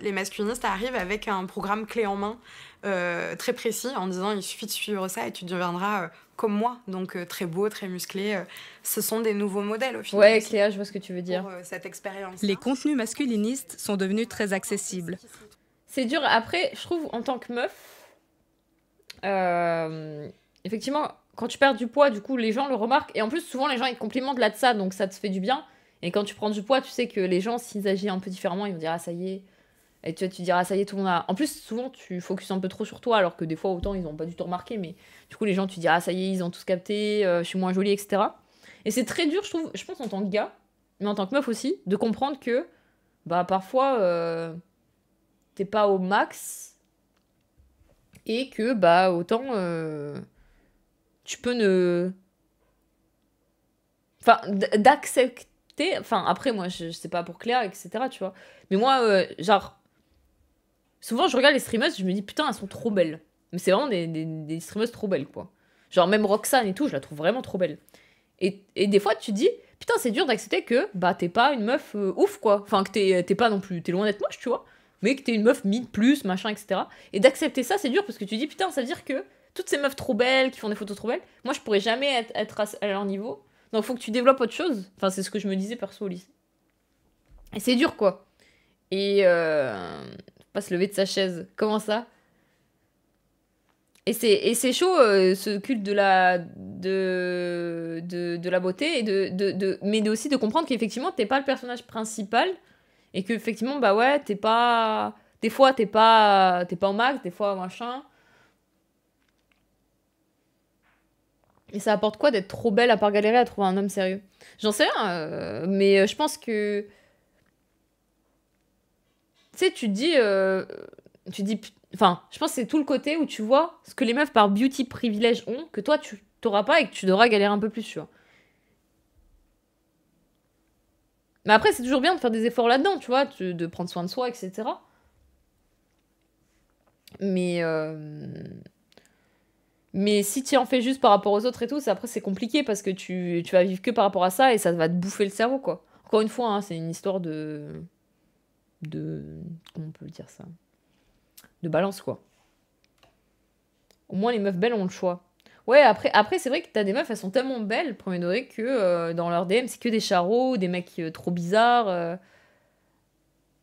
les masculinistes arrivent avec un programme clé en main très précis en disant il suffit de suivre ça et tu deviendras comme moi, donc très beau, très musclé. Ce sont des nouveaux modèles au final. Ouais, Cléa, je vois ce que tu veux dire. Pour cette expérience. Les contenus masculinistes sont devenus très accessibles. C'est dur. Après, je trouve, en tant que meuf, effectivement, quand tu perds du poids, du coup, les gens le remarquent. Et en plus, souvent, les gens, ils te complimentent là de ça, donc ça te fait du bien. Et quand tu prends du poids, tu sais que les gens, s'ils agissent un peu différemment, ils vont dire « Ah, ça y est ». Et tu diras « Ça y est, tout le monde a... » En plus, souvent, tu focuses un peu trop sur toi, alors que des fois, autant, ils n'ont pas du tout remarqué. Mais du coup, les gens, tu dis « Ah, ça y est, ils ont tous capté, je suis moins jolie, etc. » Et c'est très dur, je trouve, je pense, en tant que gars, mais en tant que meuf aussi, de comprendre que, bah, parfois, t'es pas au max, et que, bah, autant, tu peux ne... Enfin, d'accepter... Enfin, après, moi, je sais pas pour Claire, etc., tu vois. Mais moi, genre... Souvent, je regarde les streameuses, je me dis, putain, elles sont trop belles. Mais c'est vraiment des streameuses trop belles, quoi. Genre, même Roxane et tout, je la trouve vraiment trop belle. Et des fois, tu te dis, putain, c'est dur d'accepter que, bah, t'es pas une meuf ouf, quoi. Enfin, que t'es pas non plus... T'es loin d'être moche, tu vois. Mais que t'es une meuf mid plus, machin, etc. Et d'accepter ça, c'est dur, parce que tu dis, putain, ça veut dire que toutes ces meufs trop belles, qui font des photos trop belles, moi, je pourrais jamais être à leur niveau. Donc, faut que tu développes autre chose. Enfin, c'est ce que je me disais perso au lycée. Et c'est dur, quoi. Et... pas se lever de sa chaise. Comment ça? Et c'est chaud, ce culte de la beauté, et mais aussi de comprendre qu'effectivement, t'es pas le personnage principal, et qu'effectivement, bah ouais, t'es pas... Des fois, t'es pas au max, des fois, machin. Et ça apporte quoi d'être trop belle à part galérer à trouver un homme sérieux? J'en sais rien, mais je pense que... Tu sais, tu te dis... Enfin, je pense que c'est tout le côté où tu vois ce que les meufs par beauty privilège ont, que toi, tu t'auras pas et que tu devras galérer un peu plus, tu vois. Mais après, c'est toujours bien de faire des efforts là-dedans, tu vois, de prendre soin de soi, etc. Mais si tu en fais juste par rapport aux autres et tout, après, c'est compliqué parce que tu vas vivre que par rapport à ça et ça va te bouffer le cerveau, quoi. Encore une fois, hein, c'est une histoire de... Comment on peut dire ça? De balance, quoi. Au moins, les meufs belles ont le choix. Ouais, après c'est vrai que t'as des meufs, elles sont tellement belles, premier degré, que dans leur DM, c'est que des charros, des mecs trop bizarres.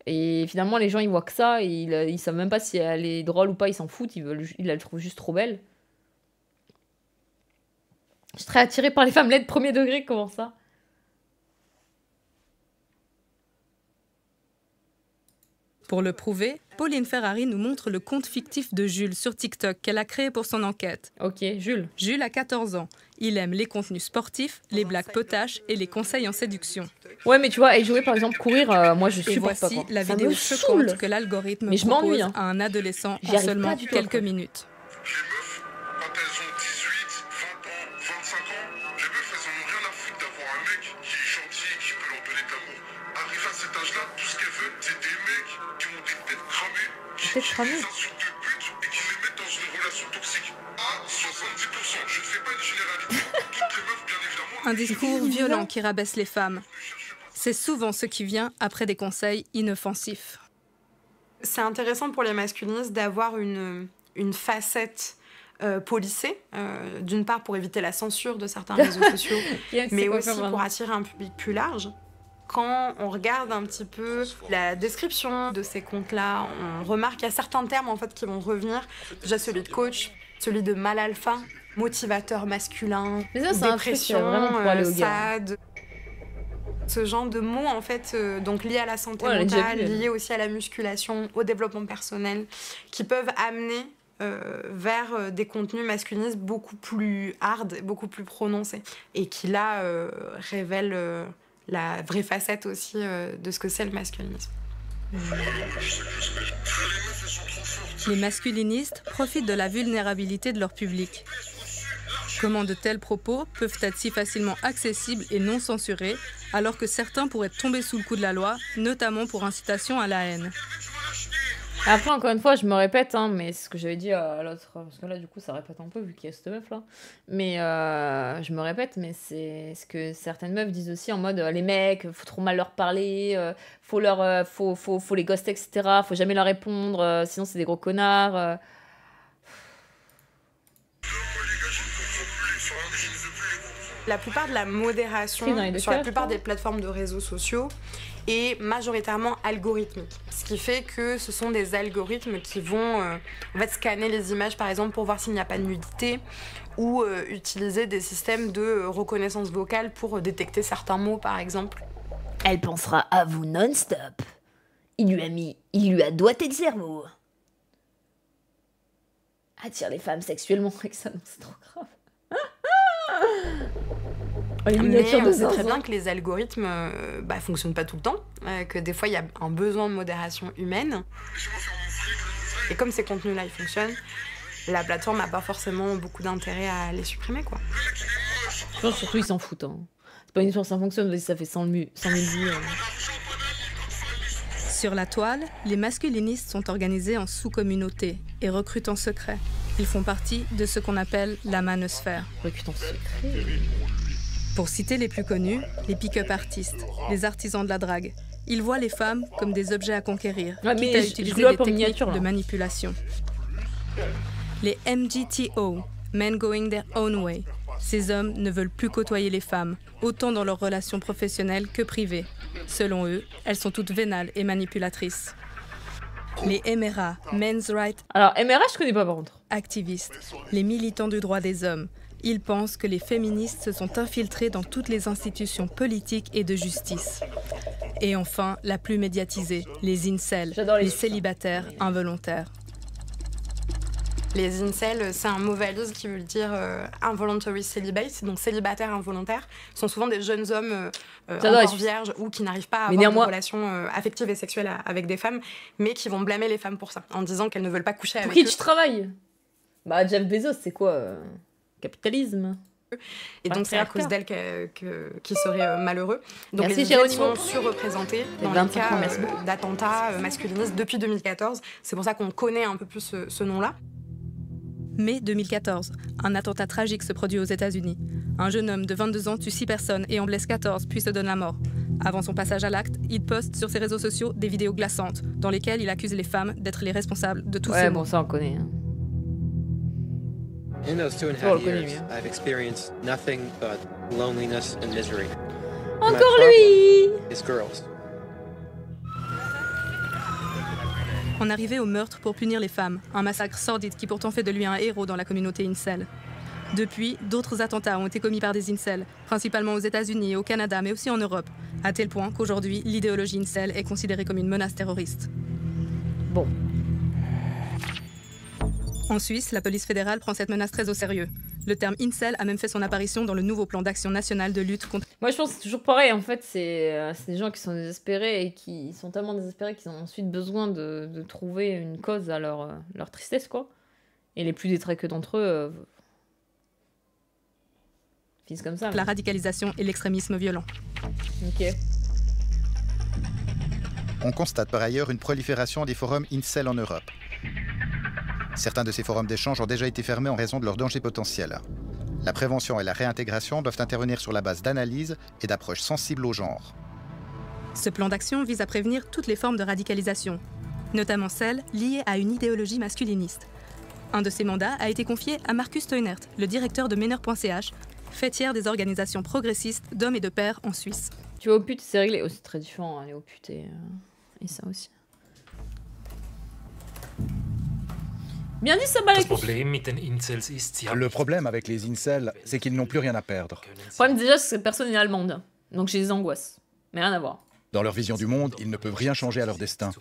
Et finalement, les gens, ils voient que ça, et ils savent même pas si elle est drôle ou pas, ils s'en foutent, ils la trouvent juste trop belle. Je serais attirée par les femmes laides premier degré, comment ça? Pour le prouver, Pauline Ferrari nous montre le compte fictif de Jules sur TikTok qu'elle a créé pour son enquête. Ok, Jules. Jules a 14 ans. Il aime les contenus sportifs, les blagues potaches et les conseils en séduction. Ouais, mais tu vois, et jouer par exemple courir, moi je supporte pas. Et voici la vidéo choquante que l'algorithme propose à un adolescent en seulement quelques minutes. Les meufs, quand elles ont 18, 20 ans, 25 ans, les meufs, elles en ont rien à foutre d'avoir un mec qui est gentil, qui peut leur donner de l'amour. Arrivé à cet âge-là, tout ce qu'elles veulent, c'est des mecs qui ont des têtes cramées, qui les insultent de pute et qui les mettent dans une relation toxique. À 70%, je ne fais pas une généralité. Toutes les meufs, bien évidemment... Un discours violent qui rabaisse les femmes. C'est souvent ce qui vient après des conseils inoffensifs. C'est intéressant pour les masculinistes d'avoir une facette policée, d'une part pour éviter la censure de certains réseaux sociaux, mais aussi pour attirer un public plus large. Quand on regarde un petit peu la description de ces comptes-là, on remarque qu'il y a certains termes en fait, qui vont revenir. Déjà celui de coach, celui de mal alpha, motivateur masculin, dépression, sad. Ce genre de mots en fait, donc liés à la santé mentale, liés aussi à la musculation, au développement personnel, qui peuvent amener vers des contenus masculinistes beaucoup plus hard, beaucoup plus prononcés, et qui là révèlent la vraie facette aussi de ce que c'est le masculinisme. Les masculinistes profitent de la vulnérabilité de leur public. Comment de tels propos peuvent être si facilement accessibles et non censurés, alors que certains pourraient tomber sous le coup de la loi, notamment pour incitation à la haine. Après, encore une fois, je me répète, hein, mais c'est ce que j'avais dit à l'autre, parce que là, du coup, ça répète un peu, vu qu'il y a cette meuf-là. Mais je me répète, mais c'est ce que certaines meufs disent aussi, en mode, les mecs, faut trop mal leur parler, faut les ghoster, etc., faut jamais leur répondre, sinon c'est des gros connards. La plupart de la modération sur la plupart des plateformes de réseaux sociaux est majoritairement algorithmique. Ce qui fait que ce sont des algorithmes qui vont en fait, scanner les images, par exemple, pour voir s'il n'y a pas de nudité, ou utiliser des systèmes de reconnaissance vocale pour détecter certains mots, par exemple. Elle pensera à vous non-stop. Il lui a doigté le cerveau. Attire les femmes sexuellement, avec ça, non, c'est trop grave. Mais on sait très bien que les algorithmes fonctionnent pas tout le temps, que des fois il y a un besoin de modération humaine. Et comme ces contenus-là ils fonctionnent, la plateforme n'a pas forcément beaucoup d'intérêt à les supprimer, quoi. Je pense surtout ils s'en foutent. Hein. C'est pas une histoire, ça fonctionne, ça fait 100 000 vues. Sur la toile, les masculinistes sont organisés en sous-communautés et recrutent en secret. Ils font partie de ce qu'on appelle la manosphère. Recrutent en secret. Pour citer les plus connus, les pick-up artistes, les artisans de la drague. Ils voient les femmes comme des objets à conquérir, quitte à utiliser des techniques de manipulation. Les MGTO, Men Going Their Own Way. Ces hommes ne veulent plus côtoyer les femmes, autant dans leurs relations professionnelles que privées. Selon eux, elles sont toutes vénales et manipulatrices. Les MRA, Men's Rights... Alors, MRA, je connais pas par contre. Activistes, les militants du droit des hommes. Ils pensent que les féministes se sont infiltrés dans toutes les institutions politiques et de justice. Et enfin, la plus médiatisée, les incels, les célibataires involontaires. Les incels, c'est un mot valise qui veut dire involuntary celibate, donc célibataires involontaires. Ce sont souvent des jeunes hommes encore vierges ou qui n'arrivent pas à avoir des relations affectives et sexuelles avec des femmes, mais qui vont blâmer les femmes pour ça, en disant qu'elles ne veulent pas coucher avec eux. Pour qui tu travailles? Bah Jeff Bezos, c'est quoi capitalisme. Et donc c'est à cause d'elle qu'ils seraient malheureux. Donc les incels sont surreprésentés dans les cas d'attentats masculinistes depuis 2014. C'est pour ça qu'on connaît un peu plus ce nom-là. Mai 2014, un attentat tragique se produit aux États-Unis. Un jeune homme de 22 ans tue 6 personnes et en blesse 14, puis se donne la mort. Avant son passage à l'acte, il poste sur ses réseaux sociaux des vidéos glaçantes, dans lesquelles il accuse les femmes d'être les responsables de tous ces maux. Bon, ça on connaît. Hein. In those 2.5 years, I've experienced nothing but loneliness and misery. Encore lui! Is girls. en arriver au meurtre pour punir les femmes, un massacre sordide qui pourtant fait de lui un héros dans la communauté incel. Depuis, d'autres attentats ont été commis par des incels, principalement aux États-Unis et au Canada, mais aussi en Europe, à tel point qu'aujourd'hui, l'idéologie incel est considérée comme une menace terroriste. Bon. En Suisse, la police fédérale prend cette menace très au sérieux. Le terme incel a même fait son apparition dans le nouveau plan d'action national de lutte contre... Moi, je pense que c'est toujours pareil. En fait, c'est des gens qui sont désespérés et qui sont tellement désespérés qu'ils ont ensuite besoin de trouver une cause à leur tristesse, quoi. Et les plus détraqués d'entre eux finissent comme ça. La radicalisation et l'extrémisme violent. Ok. On constate par ailleurs une prolifération des forums incel en Europe. Certains de ces forums d'échange ont déjà été fermés en raison de leur danger potentiel. La prévention et la réintégration doivent intervenir sur la base d'analyses et d'approches sensibles au genre. Ce plan d'action vise à prévenir toutes les formes de radicalisation, notamment celles liées à une idéologie masculiniste. Un de ces mandats a été confié à Markus Teunert, le directeur de Meneur.ch, fêtière des organisations progressistes d'hommes et de pères en Suisse. Tu vas aux putes, c'est réglé. Oh, c'est très différent, aller aux putes et ça aussi. Bien dit, ça bat les couilles. Le problème avec les incels, c'est qu'ils n'ont plus rien à perdre. Le problème déjà, c'est que cette personne est allemande. Donc j'ai des angoisses. Mais rien à voir. Dans leur vision du monde, ils ne peuvent rien changer à leur destin.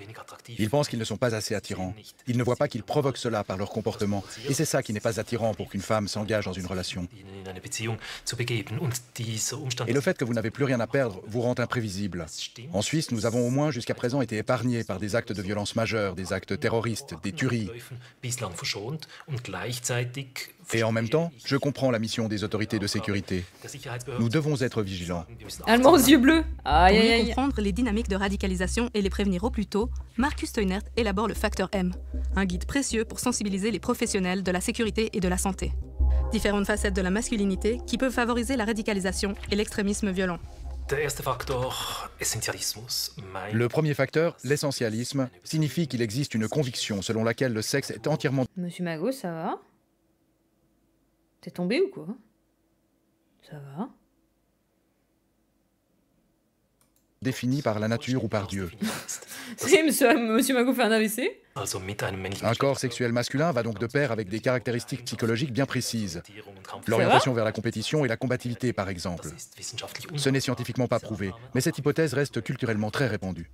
Ils pensent qu'ils ne sont pas assez attirants. Ils ne voient pas qu'ils provoquent cela par leur comportement. Et c'est ça qui n'est pas attirant pour qu'une femme s'engage dans une relation. Et le fait que vous n'avez plus rien à perdre vous rend imprévisible. En Suisse, nous avons au moins jusqu'à présent été épargnés par des actes de violence majeurs, des actes terroristes, des tueries. Et en même temps, je comprends la mission des autorités de sécurité. Nous devons être vigilants. Allemand aux yeux bleus. Aïe, Pour mieux aïe, aïe. comprendre les dynamiques de radicalisation et les prévenir au plus tôt, Markus Teunert élabore le Facteur M, un guide précieux pour sensibiliser les professionnels de la sécurité et de la santé. Différentes facettes de la masculinité qui peuvent favoriser la radicalisation et l'extrémisme violent. Le premier facteur, l'essentialisme, signifie qu'il existe une conviction selon laquelle le sexe est entièrement... Monsieur Mago, ça va? T'es tombé ou quoi? Ça va? défini par la nature ou par Dieu. Si, monsieur Mago fait un AVC. Un corps sexuel masculin va donc de pair avec des caractéristiques psychologiques bien précises. L'orientation vers la compétition et la combativité, par exemple. Ce n'est scientifiquement pas prouvé, mais cette hypothèse reste culturellement très répandue.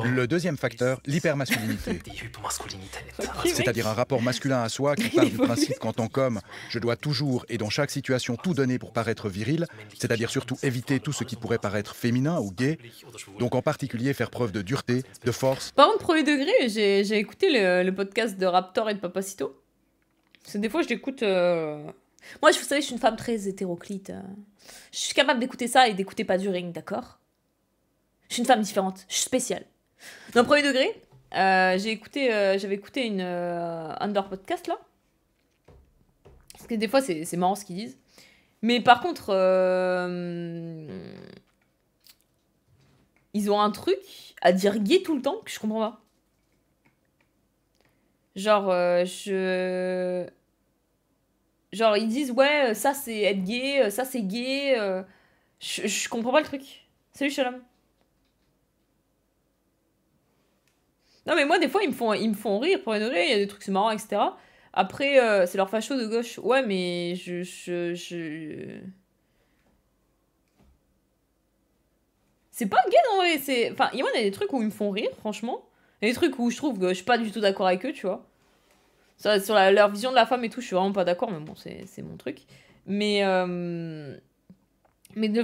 Le deuxième facteur, l'hypermasculinité. C'est-à-dire un rapport masculin à soi qui part du principe qu'en tant qu'homme, je dois toujours et dans chaque situation tout donner pour paraître viril, c'est-à-dire surtout éviter tout ce qui pourrait paraître féminin ou gay, donc en particulier faire preuve de dureté, de force. Par contre, premier degré, j'ai écouté le podcast de Raptor et de Papacito. Parce que des fois, je l'écoute... Moi, vous savez, je suis une femme très hétéroclite. Je suis capable d'écouter ça et d'écouter pas du ring, d'accord ? Je suis une femme différente, je suis spéciale. Dans le premier degré, j'avais écouté une Under podcast là. Parce que des fois c'est marrant ce qu'ils disent. Mais par contre, ils ont un truc à dire gay tout le temps que je comprends pas. Genre, genre ils disent ouais, ça c'est être gay, ça c'est gay. Je comprends pas le truc. Salut Shalom. Non mais moi des fois ils me font rire pour une oreille, il y a des trucs c'est marrant etc. Après c'est leur facho de gauche. Ouais mais c'est pas gay en vrai, c'est enfin il y a des trucs où ils me font rire franchement, il y a des trucs où je trouve que je suis pas du tout d'accord avec eux, tu vois. Sur leur vision de la femme et tout, je suis vraiment pas d'accord mais bon c'est mon truc. Mais le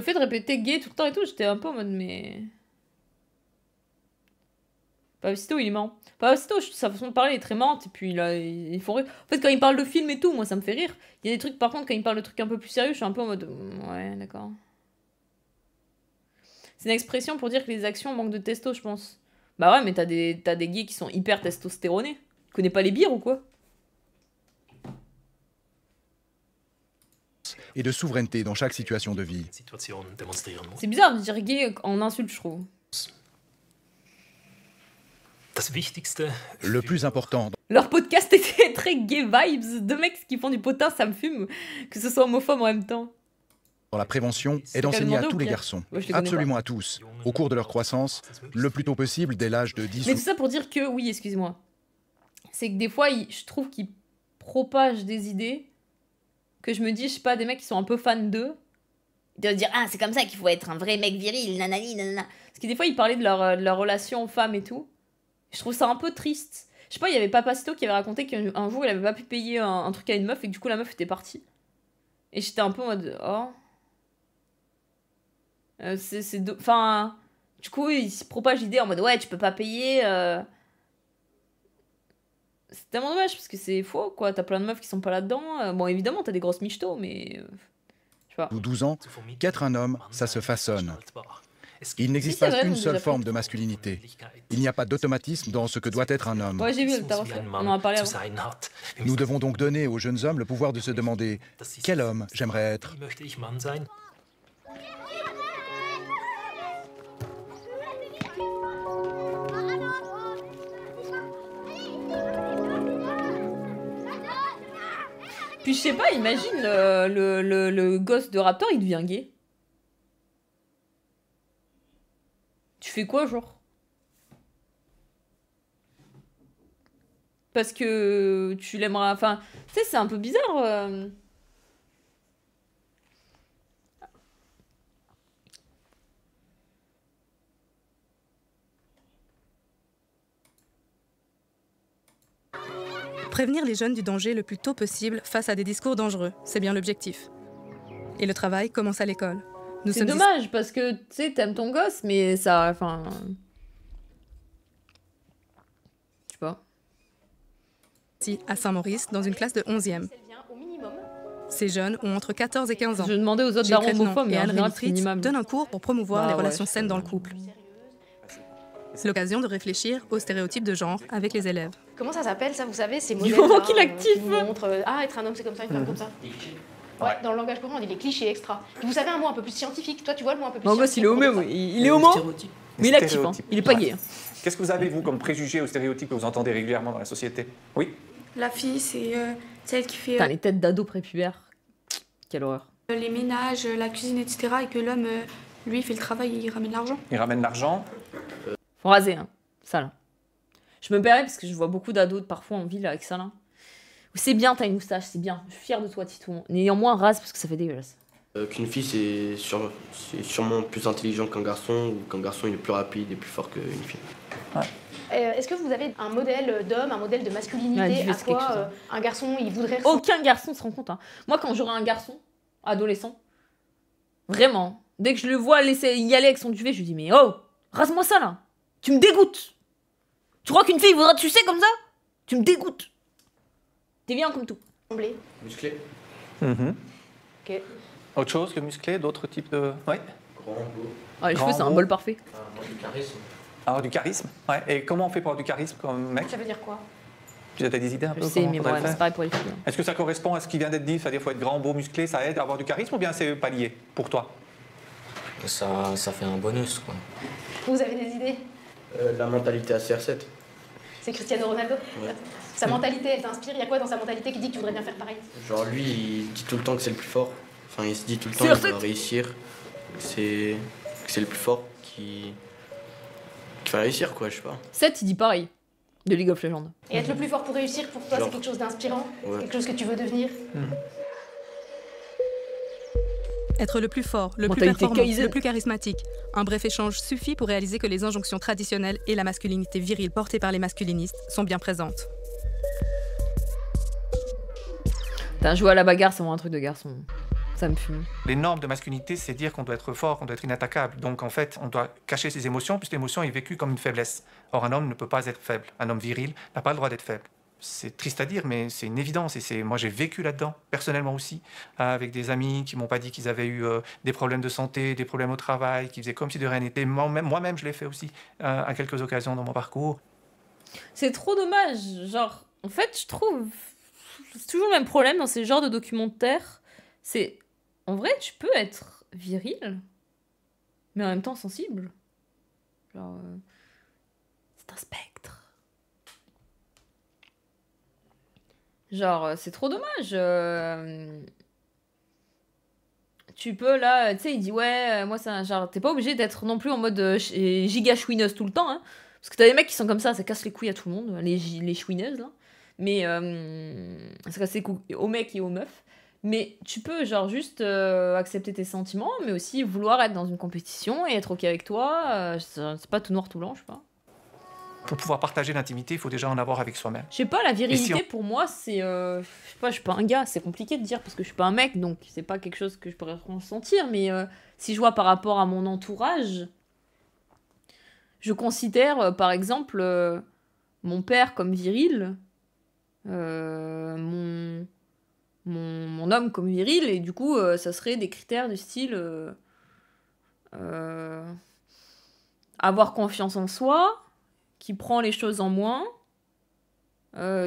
fait de répéter gay tout le temps et tout, j'étais un peu en mode mais Papacito, il est marrant. Papacito, sa façon de parler est très marrante. Et puis, ils font rire. En fait, quand il parle de film et tout, moi, ça me fait rire. Il y a des trucs, par contre, quand il parle de trucs un peu plus sérieux, je suis un peu en mode... Ouais, d'accord. C'est une expression pour dire que les actions manquent de testo, je pense. Bah ouais, mais t'as des gays qui sont hyper testostéronés. Tu connais pas les bières ou quoi? Et de souveraineté dans chaque situation de vie. C'est bizarre de dire gay en insulte, je trouve. Le plus important. Leur podcast était très gay vibes. Deux mecs qui font du potin, ça me fume. Que ce soit homophobe en même temps. dans la prévention est d'enseigner à tous les garçons, absolument à tous, au cours de leur croissance, le plus tôt possible, dès l'âge de 10 Mais c'est ça pour dire que, oui, excuse-moi, c'est que des fois, je trouve qu'ils propagent des idées que je me dis, je sais pas, des mecs qui sont un peu fans d'eux, de dire, ah, c'est comme ça qu'il faut être un vrai mec viril, nanani, nanana. Parce que des fois, ils parlaient de leur relation aux femmes et tout. Je trouve ça un peu triste. Je sais pas, il y avait Papacito qui avait raconté qu'un jour, il avait pas pu payer un truc à une meuf et que du coup, la meuf était partie. Et j'étais un peu en mode, oh... Enfin, du coup, il se propage l'idée en mode ouais, tu peux pas payer. C'est tellement dommage parce que c'est faux, quoi. T'as plein de meufs qui sont pas là-dedans. Bon, évidemment, t'as des grosses michtos, mais. Je sais pas. Ou 12 ans, qu'être un homme, ça se façonne. Il n'existe pas une seule forme de masculinité. Il n'y a pas d'automatisme dans ce que doit être un homme. Ouais, j'ai vu le tarot. On en a parlé avant. Nous devons donc donner aux jeunes hommes le pouvoir de se demander quel homme j'aimerais être. Puis je sais pas, imagine le gosse de Raptor, il devient gay. Tu fais quoi, genre? Parce que tu l'aimeras... Enfin, tu sais, c'est un peu bizarre. Prévenir les jeunes du danger le plus tôt possible face à des discours dangereux, c'est bien l'objectif. Et le travail commence à l'école. C'est dommage parce que tu sais, t'aimes ton gosse, mais ça. Enfin. Je sais pas. Ici, à Saint-Maurice, dans une classe de 11e. Ces jeunes ont entre 14 et 15 ans. Je demandais aux autres darons homophobes, mais en général, c'est minimum. Donne un cours pour promouvoir les relations saines dans le couple. C'est l'occasion de réfléchir aux stéréotypes de genre avec les élèves. Comment ça s'appelle, ça, vous savez, ces modèles? Du moment qu'il active. Ah, être un homme, c'est comme ça, une femme comme ça. Ouais, dans le langage courant, on dit les clichés extra. Vous savez un mot un peu plus scientifique. Toi, tu vois le mot un peu plus scientifique. Il est homo, il est homo, mais il est actif, hein. Il est pas gay. Qu'est-ce que vous avez, vous, comme préjugés ou stéréotypes que vous entendez régulièrement dans la société? Oui? La fille, c'est celle qui fait... Putain, les têtes d'ados prépubères. Quelle horreur. Les ménages, la cuisine, etc. Et que l'homme, lui, il fait le travail et il ramène l'argent. Il ramène l'argent. Faut raser, hein. Ça, là. Je me permets parce que je vois beaucoup d'ados parfois en ville avec ça, là. C'est bien, t'as une moustache, c'est bien. Je suis fière de toi, Titou. Néanmoins, rase parce que ça fait dégueulasse. Qu'une fille, c'est sûrement plus intelligent qu'un garçon, ou qu'un garçon il est plus rapide et plus fort qu'une fille. Ouais. Est-ce que vous avez un modèle d'homme, un modèle de masculinité à quoi un garçon il voudrait ressembler? Aucun garçon se rend compte. Hein. Moi, quand j'aurai un garçon, adolescent, vraiment, dès que je le vois laisser y aller avec son duvet, je lui dis mais oh, rase-moi ça là. Tu me dégoûtes. Tu crois qu'une fille voudra te sucer comme ça? Tu me dégoûtes. T'es bien comme tout. Musclé. Ok. Autre chose que musclé, d'autres types de... Ouais. Grand, beau. Ah, les cheveux, c'est un bol parfait. Du charisme. Alors, du charisme, ouais. Et comment on fait pour avoir du charisme comme mec? Ça veut dire quoi? Tu as des idées un peu? Je sais, mais moi, c'est pareil pour les filles. Est-ce que ça correspond à ce qui vient d'être dit? C'est-à-dire qu'il faut être grand, beau, musclé, ça aide à avoir du charisme ou bien c'est pas lié pour toi? Ça fait un bonus, quoi. Vous avez des idées? La mentalité à CR7. C'est Cristiano Ronaldo? Ouais. Sa mentalité, elle t'inspire? Il y a quoi dans sa mentalité qui dit que tu voudrais bien faire pareil? Genre lui, il dit tout le temps que c'est le plus fort. Enfin, il se dit tout le temps qu'il va réussir. Que c'est le plus fort qui va réussir, quoi, je sais pas. 7, il dit pareil, de League of Legends. Et être le plus fort pour réussir, pour toi, c'est quelque chose d'inspirant? Ouais. Quelque chose que tu veux devenir? Être le plus fort, le plus performant, le plus charismatique. Un bref échange suffit pour réaliser que les injonctions traditionnelles et la masculinité virile portée par les masculinistes sont bien présentes. T'as joué à la bagarre, c'est vraiment un truc de garçon. Ça me fume. Les normes de masculinité, c'est dire qu'on doit être fort, qu'on doit être inattaquable. Donc en fait, on doit cacher ses émotions, puisque l'émotion est vécue comme une faiblesse. Or, un homme ne peut pas être faible. Un homme viril n'a pas le droit d'être faible. C'est triste à dire, mais c'est une évidence. Et moi, j'ai vécu là-dedans, personnellement aussi, avec des amis qui m'ont pas dit qu'ils avaient eu des problèmes de santé, des problèmes au travail, qui faisaient comme si de rien n'était. Moi-même, je l'ai fait aussi à quelques occasions dans mon parcours. C'est trop dommage. Genre, en fait, je trouve... C'est toujours le même problème dans ces genres de documentaires. C'est... En vrai, tu peux être viril, mais en même temps sensible. Genre... C'est un spectre. Genre, c'est trop dommage. tu peux là, tu sais, il dit ouais, moi ça, genre t'es pas obligé d'être non plus en mode giga chouineuse tout le temps, hein, parce que t'as des mecs qui sont comme ça casse les couilles à tout le monde, les chouineuses là, mais ça casse les couilles aux mecs et aux meufs. Mais tu peux genre juste accepter tes sentiments, mais aussi vouloir être dans une compétition et être ok avec toi. C'est pas tout noir tout blanc, je sais pas. Pour pouvoir partager l'intimité, il faut déjà en avoir avec soi-même. Je sais pas, la virilité pour moi, c'est... je sais pas, je suis pas un gars, c'est compliqué de dire parce que je suis pas un mec, donc c'est pas quelque chose que je pourrais ressentir, mais si je vois par rapport à mon entourage, je considère par exemple mon père comme viril, mon homme comme viril, et du coup ça serait des critères du style avoir confiance en soi, qui prend les choses en moins,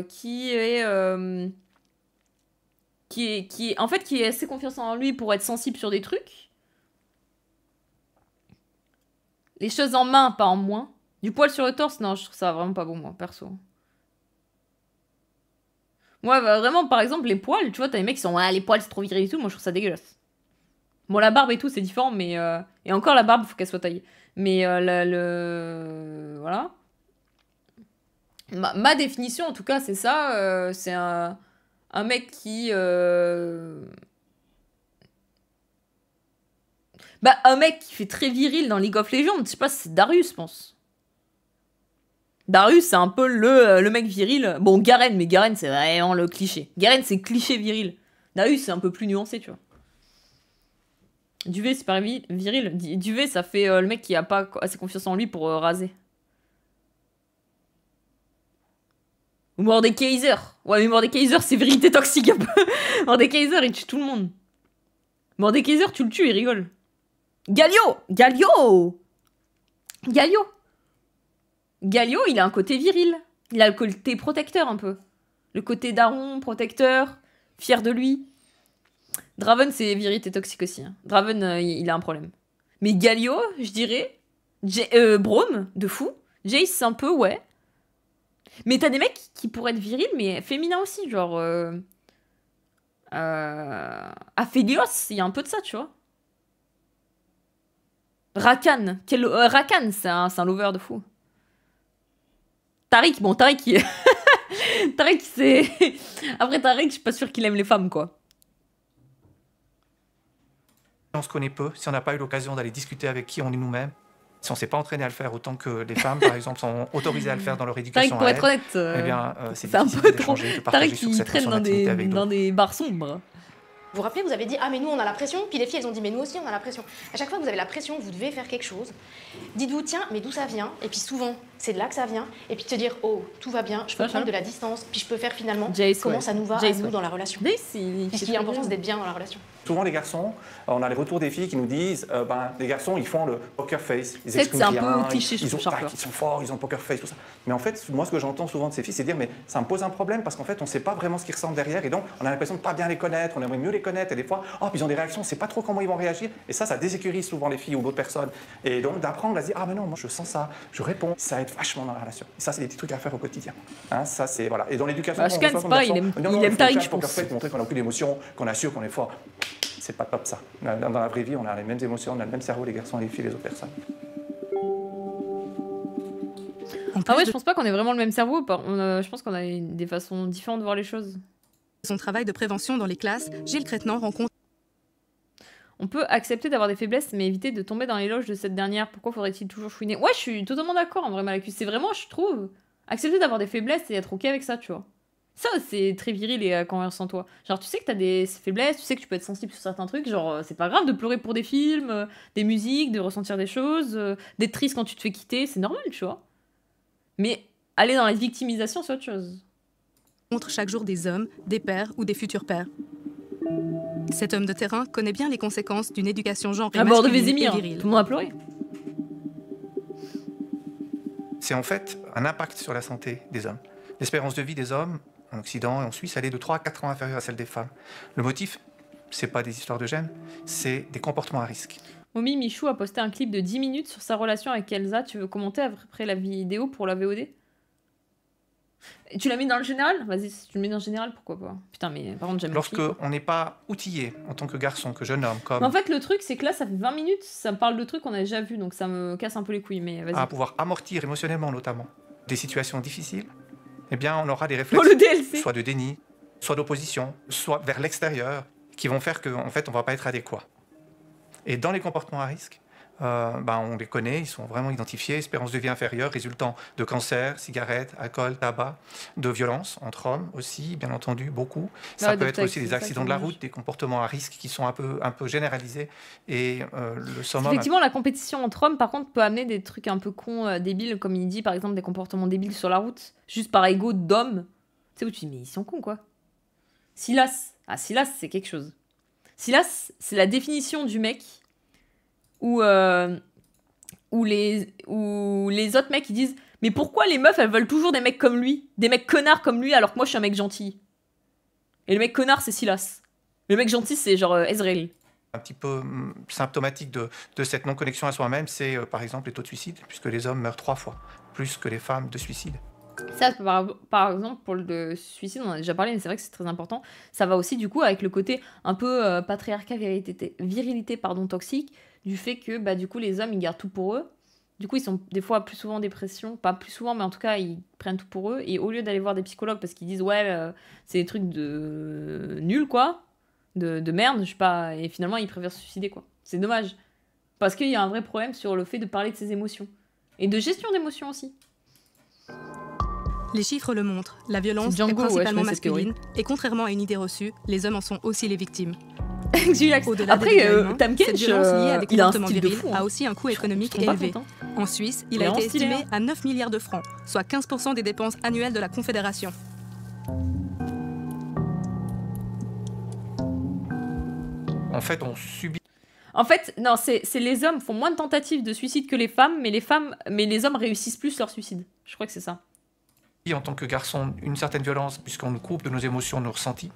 qui est assez confiance en lui pour être sensible sur des trucs, les choses en main, pas en moins. Du poil sur le torse, non, je trouve ça vraiment pas bon, moi, perso. Moi, vraiment, par exemple, les poils, tu vois, t'as des mecs qui sont « Ah, les poils, c'est trop viril et tout », moi, je trouve ça dégueulasse. Bon, la barbe et tout, c'est différent, mais... Et encore, la barbe, faut qu'elle soit taillée. Mais voilà. Ma définition, en tout cas, c'est ça. C'est un mec qui... un mec qui fait très viril dans League of Legends, je sais pas si c'est Darius, je pense. Darius, c'est un peu le mec viril. Bon, Garen, mais Garen, c'est vraiment le cliché. Garen, c'est cliché viril. Darius, c'est un peu plus nuancé, tu vois. Duvet, c'est pas viril. Duvet, ça fait le mec qui a pas assez confiance en lui pour raser. Ou Mordekaiser. Ouais, mais Mordekaiser, c'est virilité toxique un peu. Mordekaiser, il tue tout le monde. Mordekaiser, tu le tues, il rigole. Galio, il a un côté viril. Il a le côté protecteur un peu. Le côté daron, protecteur, fier de lui. Draven, c'est virilité toxique aussi. Hein. Draven, il a un problème. Mais Galio, je dirais... Braum, de fou. Jace, c'est un peu, ouais. Mais t'as des mecs qui pourraient être virils, mais féminins aussi. Genre... Aphelios, il y a un peu de ça, tu vois. Rakan, c'est un lover de fou. Tariq, il... Tariq, c'est... Après Tariq, je suis pas sûre qu'il aime les femmes, quoi. On se connaît peu, si on n'a pas eu l'occasion d'aller discuter avec qui on est nous-mêmes, si on ne s'est pas entraîné à le faire autant que les femmes, par exemple, sont autorisées à le faire dans leur éducation. Tariq, pour être honnête, eh bien, c'est un peu trop... Tariq, il traîne dans des bars sombres. Vous vous rappelez, vous avez dit « Ah, mais nous, on a la pression ». Puis les filles, elles ont dit « Mais nous aussi, on a la pression ». À chaque fois que vous avez la pression, vous devez faire quelque chose. Dites-vous « Tiens, mais d'où ça vient ?» Et puis souvent, c'est de là que ça vient. Et puis te dire « Oh, tout va bien, je peux prendre de la distance. Puis je peux faire finalement comment ça nous va à nous dans la relation. » Puisqu'il est important, c'est d'être bien dans la relation. Souvent, les garçons, on a les retours des filles qui nous disent les garçons, ils font le poker face. Ils expriment rien, ils sont forts, ils ont le poker face, tout ça. Mais en fait, moi, ce que j'entends souvent de ces filles, c'est dire mais ça me pose un problème parce qu'en fait, on ne sait pas vraiment ce qu'ils ressentent derrière. Et donc, on a l'impression de ne pas bien les connaître, on aimerait mieux les connaître. Et des fois, puis ils ont des réactions, on ne sait pas trop comment ils vont réagir. Et ça désécurise souvent les filles ou d'autres personnes. Et donc, d'apprendre à se dire ah, mais non, moi, je sens ça, je réponds. Ça aide vachement dans la relation. Et ça, c'est des petits trucs à faire au quotidien. Hein, ça, c'est voilà. Et dans l'éducation, je pense pas, il aime Tariq, je pense. Montrer qu'on n'a plus d'émotions, qu'on assure, qu'on est fort. C'est pas top ça. Dans la vraie vie, on a les mêmes émotions, on a le même cerveau, les garçons, les filles, les autres personnes. Ah ouais, je pense pas qu'on ait vraiment le même cerveau. Je pense qu'on a des façons différentes de voir les choses. Son travail de prévention dans les classes, Gilles Crétenant rencontre... On peut accepter d'avoir des faiblesses, mais éviter de tomber dans l'éloge de cette dernière. Pourquoi faudrait-il toujours chouiner? Ouais, je suis totalement d'accord en vrai, Malacus. C'est vraiment, je trouve, accepter d'avoir des faiblesses et être ok avec ça, tu vois. Ça, c'est très viril et converse en toi. Genre, tu sais que t'as des faiblesses, tu sais que tu peux être sensible sur certains trucs. Genre, c'est pas grave de pleurer pour des films, des musiques, de ressentir des choses, d'être triste quand tu te fais quitter. C'est normal, tu vois. Mais aller dans la victimisation, c'est autre chose. Montre chaque jour des hommes, des pères ou des futurs pères. Cet homme de terrain connaît bien les conséquences d'une éducation genrée masculine et virile. Tout le monde a pleuré. C'est en fait un impact sur la santé des hommes. L'espérance de vie des hommes en Occident et en Suisse, elle est de 3 à 4 ans inférieure à celle des femmes. Le motif, c'est pas des histoires de gènes, c'est des comportements à risque. Momi Michou a posté un clip de 10 minutes sur sa relation avec Elsa. Tu veux commenter après la vidéo pour la VOD? Tu l'as mis dans le général? Vas-y, si tu le mets dans le général, pourquoi pas? Putain, mais par contre, j'aime Lorsque on n'est pas outillé en tant que garçon, que jeune homme, comme... Mais en fait, le truc, c'est que là, ça fait 20 minutes, ça me parle de trucs qu'on a déjà vus, donc ça me casse un peu les couilles, mais vas-y. À pouvoir amortir émotionnellement, notamment, des situations difficiles, eh bien, on aura des réflexes, le DLC. soit de déni, soit d'opposition, soit vers l'extérieur, qui vont faire qu'en fait, on ne va pas être adéquat. Et dans les comportements à risque, on les connaît, ils sont vraiment identifiés, espérance de vie inférieure, résultant de cancer, cigarettes, alcool, tabac, de violences entre hommes aussi, bien entendu, beaucoup. Ça peut être aussi des accidents de la route, des comportements à risque qui sont un peu généralisés. Et le summum... Effectivement, la compétition entre hommes, par contre, peut amener des trucs un peu cons, débiles, comme il dit, par exemple, des comportements débiles sur la route, juste par ego d'hommes. Tu sais, où tu dis, mais ils sont cons, quoi. Silas. Ah, Silas, c'est quelque chose. Silas, c'est la définition du mec où les autres mecs ils disent mais pourquoi les meufs elles veulent toujours des mecs comme lui, des mecs connards comme lui alors que moi je suis un mec gentil. Et le mec connard c'est Silas. Le mec gentil c'est genre Ezreal. Un petit peu symptomatique de cette non-connexion à soi-même, c'est par exemple les taux de suicide, puisque les hommes meurent 3 fois plus que les femmes de suicide. Ça, par exemple, pour le suicide, on en a déjà parlé, mais c'est vrai que c'est très important. Ça va aussi, du coup, avec le côté un peu patriarcat, virilité toxique, du fait que, du coup, les hommes, ils gardent tout pour eux. Du coup, ils sont des fois plus souvent en dépression. Pas plus souvent, mais en tout cas, ils prennent tout pour eux. Et au lieu d'aller voir des psychologues parce qu'ils disent, ouais, c'est des trucs de nul, quoi, de merde, je sais pas, et finalement, ils préfèrent se suicider, quoi. C'est dommage. Parce qu'il y a un vrai problème sur le fait de parler de ses émotions. Et de gestion d'émotions aussi. Les chiffres le montrent, la violence est principalement masculine, et contrairement à une idée reçue, les hommes en sont aussi les victimes. Au-delà des dégâts humains, cette violence liée à des comportements virils a aussi un coût économique élevé. En Suisse, il a été estimé à 9 milliards de francs, soit 15% des dépenses annuelles de la Confédération. En fait, on subit... En fait, non, c'est les hommes font moins de tentatives de suicide que les femmes, mais les hommes réussissent plus leur suicide. Je crois que c'est ça. En tant que garçon, une certaine violence, puisqu'on nous coupe de nos émotions, nos ressentis.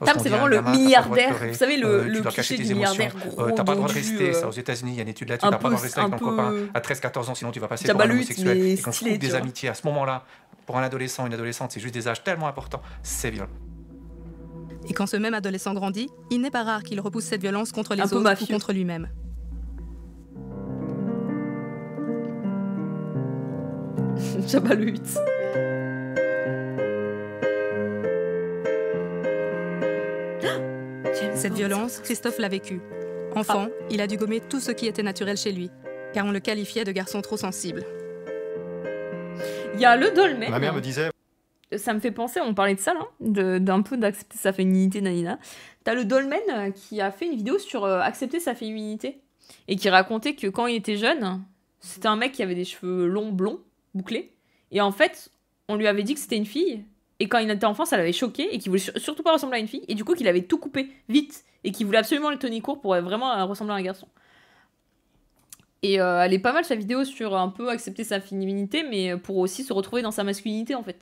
Tam, c'est vraiment le milliardaire. Vous savez, le tu dois cliché cacher du tes milliardaire émotions. T'as pas le droit de rester, ça aux États-Unis, il y a une étude là-dessus, t'as pas le droit de rester avec ton copain à 13-14 ans, sinon tu vas passer pour un homosexuel. Et qu'on coupe des amitiés à ce moment-là, pour un adolescent, une adolescente, c'est juste des âges tellement importants, c'est violent. Et quand ce même adolescent grandit, il n'est pas rare qu'il repousse cette violence contre les autres ou contre lui-même. Jabba le 8. Cette violence, Christophe l'a vécue. Enfant, il a dû gommer tout ce qui était naturel chez lui, car on le qualifiait de garçon trop sensible. Il y a le dolmen. Ma mère me disait... Ça me fait penser, on parlait de ça là, d'un peu d'accepter sa féminité, nanina. T'as le dolmen qui a fait une vidéo sur accepter sa féminité, et qui racontait que quand il était jeune, c'était un mec qui avait des cheveux longs, blonds, bouclés, et en fait, on lui avait dit que c'était une fille, et quand il était enfant, ça l'avait choqué, et qu'il voulait surtout pas ressembler à une fille, et du coup qu'il avait tout coupé, vite, et qu'il voulait absolument le tenir court pour vraiment ressembler à un garçon. Et elle est pas mal sa vidéo sur un peu accepter sa féminité, mais pour aussi se retrouver dans sa masculinité en fait.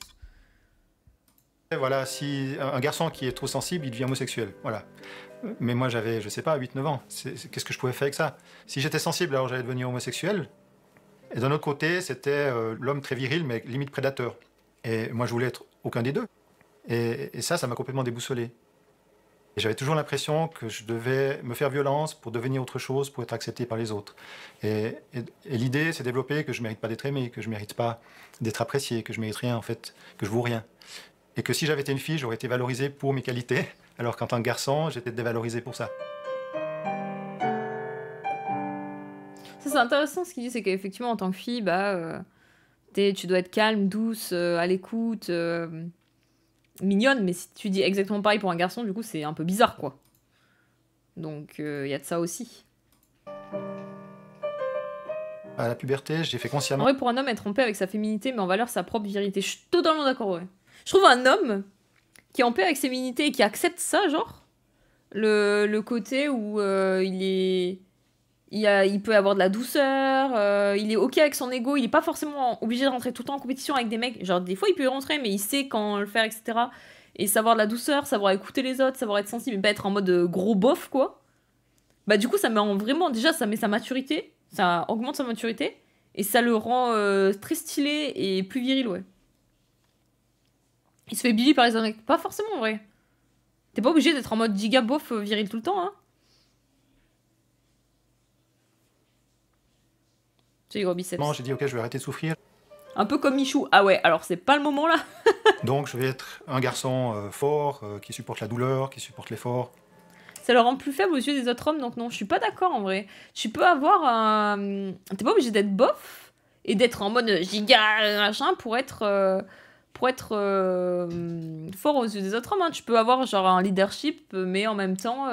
Voilà, si un garçon qui est trop sensible, il devient homosexuel, voilà. Mais moi j'avais, je sais pas, 8-9 ans, qu'est-ce que je pouvais faire avec ça? Si j'étais sensible, alors j'allais devenir homosexuel. Et d'un autre côté, c'était l'homme très viril, mais limite prédateur. Et moi je voulais être aucun des deux. Et ça m'a complètement déboussolé. Et j'avais toujours l'impression que je devais me faire violence pour devenir autre chose, pour être accepté par les autres. Et l'idée s'est développée que je ne mérite pas d'être aimé, que je ne mérite pas d'être apprécié, que je ne mérite rien en fait, que je vaux rien. Et que si j'avais été une fille, j'aurais été valorisé pour mes qualités, alors qu'en tant que garçon, j'étais dévalorisé pour ça. Ça c'est intéressant ce qu'il dit, c'est qu'effectivement en tant que fille, tu dois être calme, douce, à l'écoute, mignonne, mais si tu dis exactement pareil pour un garçon, du coup c'est un peu bizarre quoi. Donc il y a de ça aussi. À la puberté, j'ai fait consciemment... En vrai, pour un homme, être en paix avec sa féminité, mais en valeur sa propre virilité. Je suis totalement d'accord, ouais. Je trouve un homme qui est en paix avec sa féminité et qui accepte ça, genre, le côté où il peut avoir de la douceur, il est ok avec son ego, il est pas forcément obligé de rentrer tout le temps en compétition avec des mecs. Genre, des fois, il peut y rentrer, mais il sait quand le faire, etc. Et savoir de la douceur, savoir écouter les autres, savoir être sensible, et pas être en mode gros bof, quoi. Bah, du coup, ça met vraiment... Déjà, ça met sa maturité, ça augmente sa maturité, et ça le rend très stylé et plus viril, ouais. Il se fait bully par les hommes. Pas forcément, en vrai. T'es pas obligé d'être en mode giga bof viril tout le temps, hein. J'ai gros biceps. J'ai dit, ok, je vais arrêter de souffrir. Un peu comme Michou. Ah ouais, alors c'est pas le moment là. Donc je vais être un garçon fort, qui supporte la douleur, qui supporte l'effort. Ça le rend plus faible aux yeux des autres hommes, donc non, je suis pas d'accord en vrai. Tu peux avoir un... T'es pas obligé d'être bof et d'être en mode giga machin pour être fort aux yeux des autres hommes. Hein. Tu peux avoir genre un leadership, mais en même temps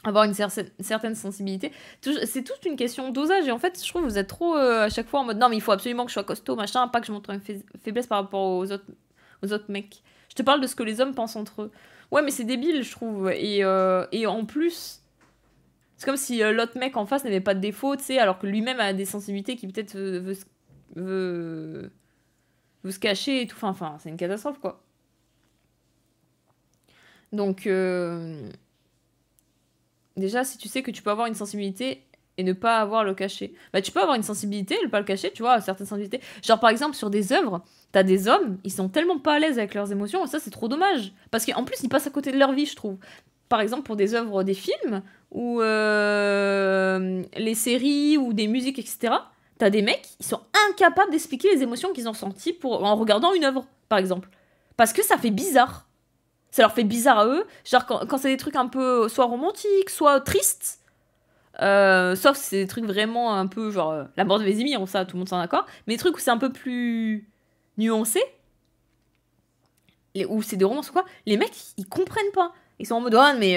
avoir une certaine sensibilité. C'est toute une question de dosage. Et en fait, je trouve que vous êtes trop à chaque fois en mode non, mais il faut absolument que je sois costaud, machin, pas que je montre une faiblesse par rapport aux autres mecs. Je te parle de ce que les hommes pensent entre eux. Ouais, mais c'est débile, je trouve. Et en plus, c'est comme si l'autre mec en face n'avait pas de défaut, tu sais, alors que lui-même a des sensibilités qui peut-être veut se cacher et tout. Enfin, c'est une catastrophe, quoi. Donc, déjà, si tu sais que tu peux avoir une sensibilité et ne pas avoir le cacher, bah tu peux avoir une sensibilité et ne pas le cacher, tu vois, certaines sensibilités. Genre, par exemple, sur des œuvres, t'as des hommes, ils sont tellement pas à l'aise avec leurs émotions, et ça, c'est trop dommage. Parce qu'en plus, ils passent à côté de leur vie, je trouve. Par exemple, pour des œuvres, des films, ou les séries, ou des musiques, etc., t'as des mecs, ils sont incapables d'expliquer les émotions qu'ils ont ressenties en regardant une œuvre, par exemple. Parce que ça fait bizarre. Ça leur fait bizarre à eux. Genre, quand c'est des trucs un peu soit romantiques, soit tristes, sauf si c'est des trucs vraiment un peu genre la mort de Vézimir, ça, tout le monde s'en d'accord. Mais des trucs où c'est un peu plus nuancé, où c'est des romances ou quoi, les mecs, ils comprennent pas. Ils sont en mode, oh, mais...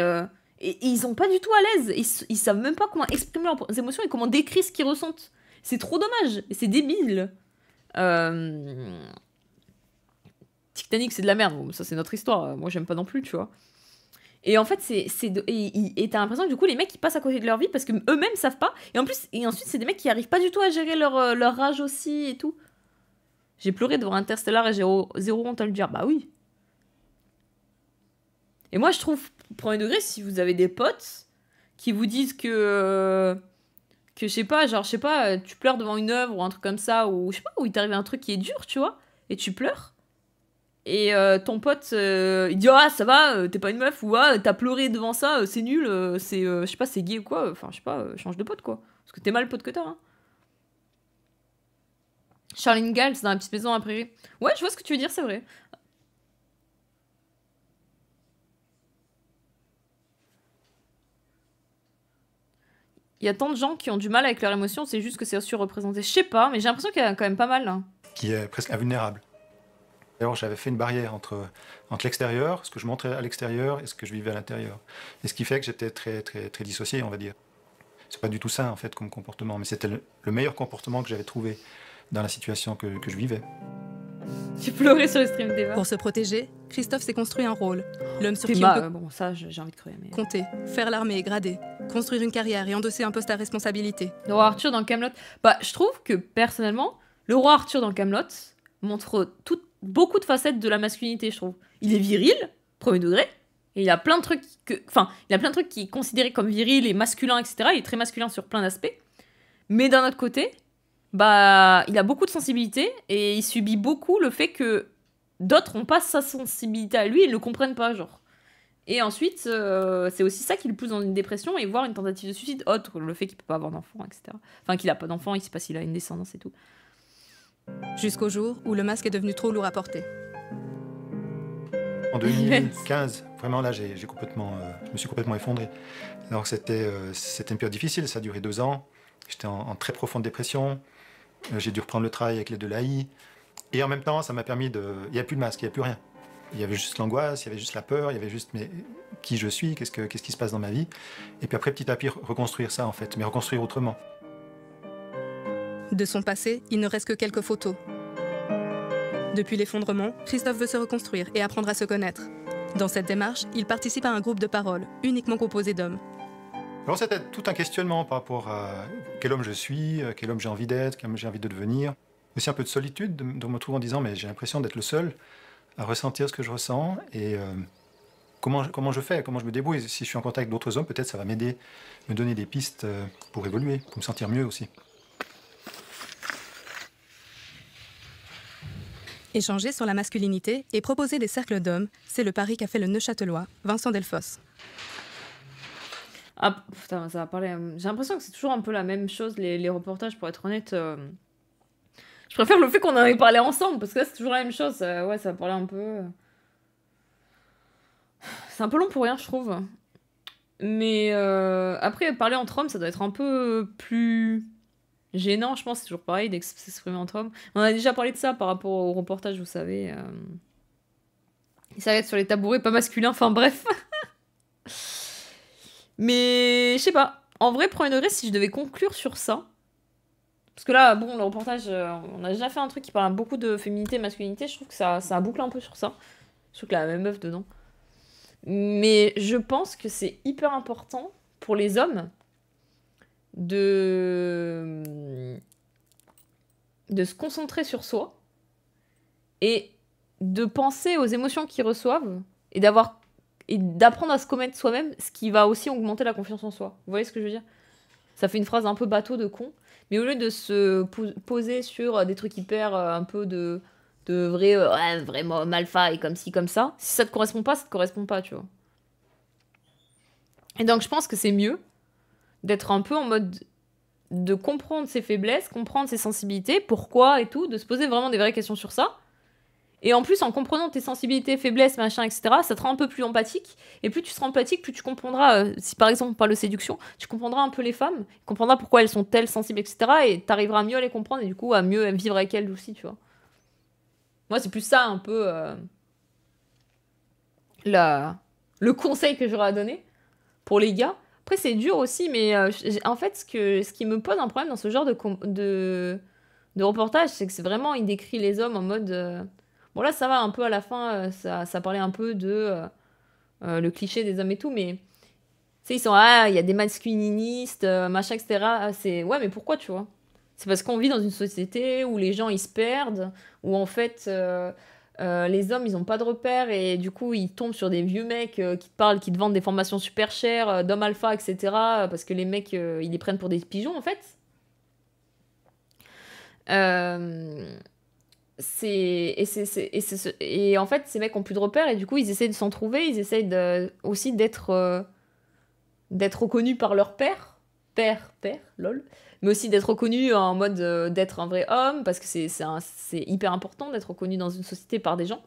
et ils sont pas du tout à l'aise. Ils savent même pas comment exprimer leurs émotions et comment décrire ce qu'ils ressentent. C'est trop dommage. Et c'est débile. Titanic, c'est de la merde. Bon, ça, c'est notre histoire. Moi, j'aime pas non plus, tu vois. Et en fait, et t'as l'impression que du coup, les mecs, ils passent à côté de leur vie parce qu'eux-mêmes savent pas. Et ensuite, c'est des mecs qui arrivent pas du tout à gérer leur rage aussi et tout. J'ai pleuré devant Interstellar et j'ai zéro honte à le dire. Bah oui. Et moi, je trouve, premier degré, si vous avez des potes qui vous disent que je sais pas, genre, je sais pas, tu pleures devant une œuvre ou un truc comme ça, ou je sais pas, où il t'arrive un truc qui est dur, tu vois, et tu pleures. Et ton pote, il dit ah ça va, t'es pas une meuf, ou ah t'as pleuré devant ça, c'est nul, c'est je sais pas, c'est gay ou quoi, enfin je sais pas, change de pote quoi, parce que t'es mal le pote que t'as. Hein. Charline Gall, c'est dans la petite maison à Prairie. Ouais, je vois ce que tu veux dire, c'est vrai. Il y a tant de gens qui ont du mal avec leurs émotions, c'est juste que c'est surreprésenté. Je sais pas, mais j'ai l'impression qu'il y a quand même pas mal là. Qui est presque invulnérable. Alors j'avais fait une barrière entre l'extérieur, ce que je montrais à l'extérieur et ce que je vivais à l'intérieur. Et ce qui fait que j'étais très, très, très dissocié, on va dire. C'est pas du tout ça en fait comme comportement, mais c'était le meilleur comportement que j'avais trouvé dans la situation que je vivais. Tu pleurais sur le stream d'Eva. Pour se protéger, Christophe s'est construit un rôle. L'homme sur qui on peut bon, ça, j'ai envie de crever. Mais... compter, faire l'armée et grader, construire une carrière et endosser un poste à responsabilité. Le roi Arthur dans Kaamelott. Bah, je trouve que personnellement, le roi Arthur dans Kaamelott montre beaucoup de facettes de la masculinité, je trouve. Il est viril, premier degré, et il a plein de trucs qui est considéré comme viril et masculin, etc. Il est très masculin sur plein d'aspects. Mais d'un autre côté, bah, il a beaucoup de sensibilité et il subit beaucoup le fait que d'autres n'ont pas sa sensibilité à lui et ne le comprennent pas, genre. Et ensuite, c'est aussi ça qui le pousse dans une dépression et voire une tentative de suicide, autre le fait qu'il peut pas avoir d'enfant, etc. Enfin, qu'il a pas d'enfant, il sait pas s'il a une descendance et tout. Jusqu'au jour où le masque est devenu trop lourd à porter. En 2015, vraiment là, je me suis complètement effondré. Alors c'était une période difficile, ça a duré 2 ans. J'étais en très profonde dépression. J'ai dû reprendre le travail avec l'aide de l'AI. Et en même temps, ça m'a permis de... Il n'y a plus de masque, il n'y a plus rien. Il y avait juste l'angoisse, il y avait juste la peur, il y avait juste qui je suis, qu'est-ce qui se passe dans ma vie. Et puis après, petit à petit, reconstruire ça en fait, mais reconstruire autrement. De son passé, il ne reste que quelques photos. Depuis l'effondrement, Christophe veut se reconstruire et apprendre à se connaître. Dans cette démarche, il participe à un groupe de parole, uniquement composé d'hommes. Alors c'était tout un questionnement par rapport à quel homme je suis, quel homme j'ai envie d'être, quel homme j'ai envie de devenir. Aussi un peu de solitude, de me retrouver en disant mais j'ai l'impression d'être le seul à ressentir ce que je ressens et comment je fais, comment je me débrouille. Si je suis en contact avec d'autres hommes, peut-être ça va m'aider, me donner des pistes pour évoluer, pour me sentir mieux aussi. Échanger sur la masculinité et proposer des cercles d'hommes, c'est le pari qu'a fait le Neuchâtelois, Vincent Delfosse. Ah putain, ça va parler. J'ai l'impression que c'est toujours un peu la même chose, les reportages, pour être honnête. Je préfère le fait qu'on en ait parlé ensemble, parce que là, c'est toujours la même chose. Ouais, ça va parler un peu. C'est un peu long pour rien, je trouve. Mais après, parler entre hommes, ça doit être un peu plus gênant, je pense. C'est toujours pareil d'exprimer entre hommes. On a déjà parlé de ça par rapport au reportage, vous savez. Il s'arrête sur les tabourets pas masculins, enfin bref. Mais je sais pas. En vrai, premier degré, si je devais conclure sur ça. Parce que là, bon, le reportage, on a déjà fait un truc qui parle beaucoup de féminité et masculinité. Je trouve que ça boucle un peu sur ça. Je trouve qu'il y a la même meuf dedans. Mais je pense que c'est hyper important pour les hommes de se concentrer sur soi et de penser aux émotions qu'ils reçoivent et d'apprendre à se connaître soi-même, ce qui va aussi augmenter la confiance en soi. Vous voyez ce que je veux dire? Ça fait une phrase un peu bateau de con, mais au lieu de se poser sur des trucs hyper un peu de vraiment malfa et comme ci, comme ça, si ça te correspond pas, tu vois. Et donc je pense que c'est mieux d'être un peu en mode de comprendre ses faiblesses, comprendre ses sensibilités, pourquoi et tout, de se poser vraiment des vraies questions sur ça. Et en plus, en comprenant tes sensibilités, faiblesses, machin, etc., ça te rend un peu plus empathique. Et plus tu seras empathique, plus tu comprendras, si par exemple on parle de séduction, tu comprendras un peu les femmes, tu comprendras pourquoi elles sont telles, sensibles, etc. Et tu arriveras à mieux à les comprendre et du coup à mieux vivre avec elles aussi, tu vois. Moi, c'est plus ça un peu le conseil que j'aurais à donner pour les gars. Après, c'est dur aussi, mais en fait, ce qui me pose un problème dans ce genre de reportage, c'est que c'est vraiment, il décrit les hommes en mode... Bon, là, ça va, un peu à la fin, ça parlait un peu de le cliché des hommes et tout, mais... Tu sais, ils sont, il y a des masculinistes, machin, etc. Ouais, mais pourquoi, tu vois? C'est parce qu'on vit dans une société où les gens, ils se perdent, où en fait... les hommes, ils n'ont pas de repères et du coup, ils tombent sur des vieux mecs qui te vendent des formations super chères, d'hommes alpha, etc. Parce que les mecs, ils les prennent pour des pigeons, en fait. Et en fait, ces mecs ont plus de repères et du coup, ils essayent de s'en trouver. Ils essayent aussi d'être reconnus par leur père, lol. Mais aussi d'être reconnu en mode d'être un vrai homme, parce que c'est hyper important d'être reconnu dans une société par des gens.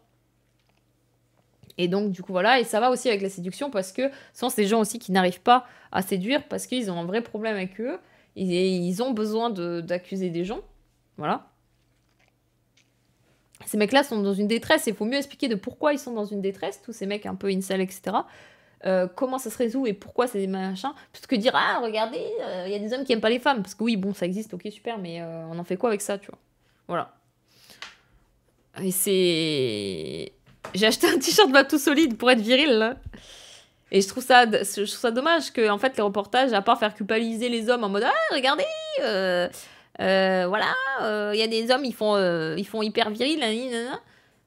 Et donc, du coup, voilà. Et ça va aussi avec la séduction, parce que souvent, c'est des gens aussi qui n'arrivent pas à séduire, parce qu'ils ont un vrai problème avec eux. Ils ont besoin d'accuser des gens. Voilà. Ces mecs-là sont dans une détresse, et il faut mieux expliquer de pourquoi ils sont dans une détresse, tous ces mecs un peu incel, etc., comment ça se résout et pourquoi c'est des machins, plutôt que dire regardez, il y a des hommes qui aiment pas les femmes, parce que oui, bon, ça existe, ok, super, mais on en fait quoi avec ça, tu vois? Voilà. Et j'ai acheté un t-shirt Bateau Solide pour être viril, là. Et je trouve ça dommage que, en fait, les reportages, à part faire culpabiliser les hommes en mode regardez, voilà, il y a des hommes, ils font hyper viril, nanana.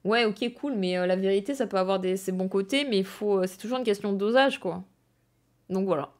Ouais, ok, cool, mais la vérité, ça peut avoir ses bons côtés, mais c'est toujours une question de dosage, quoi. Donc voilà.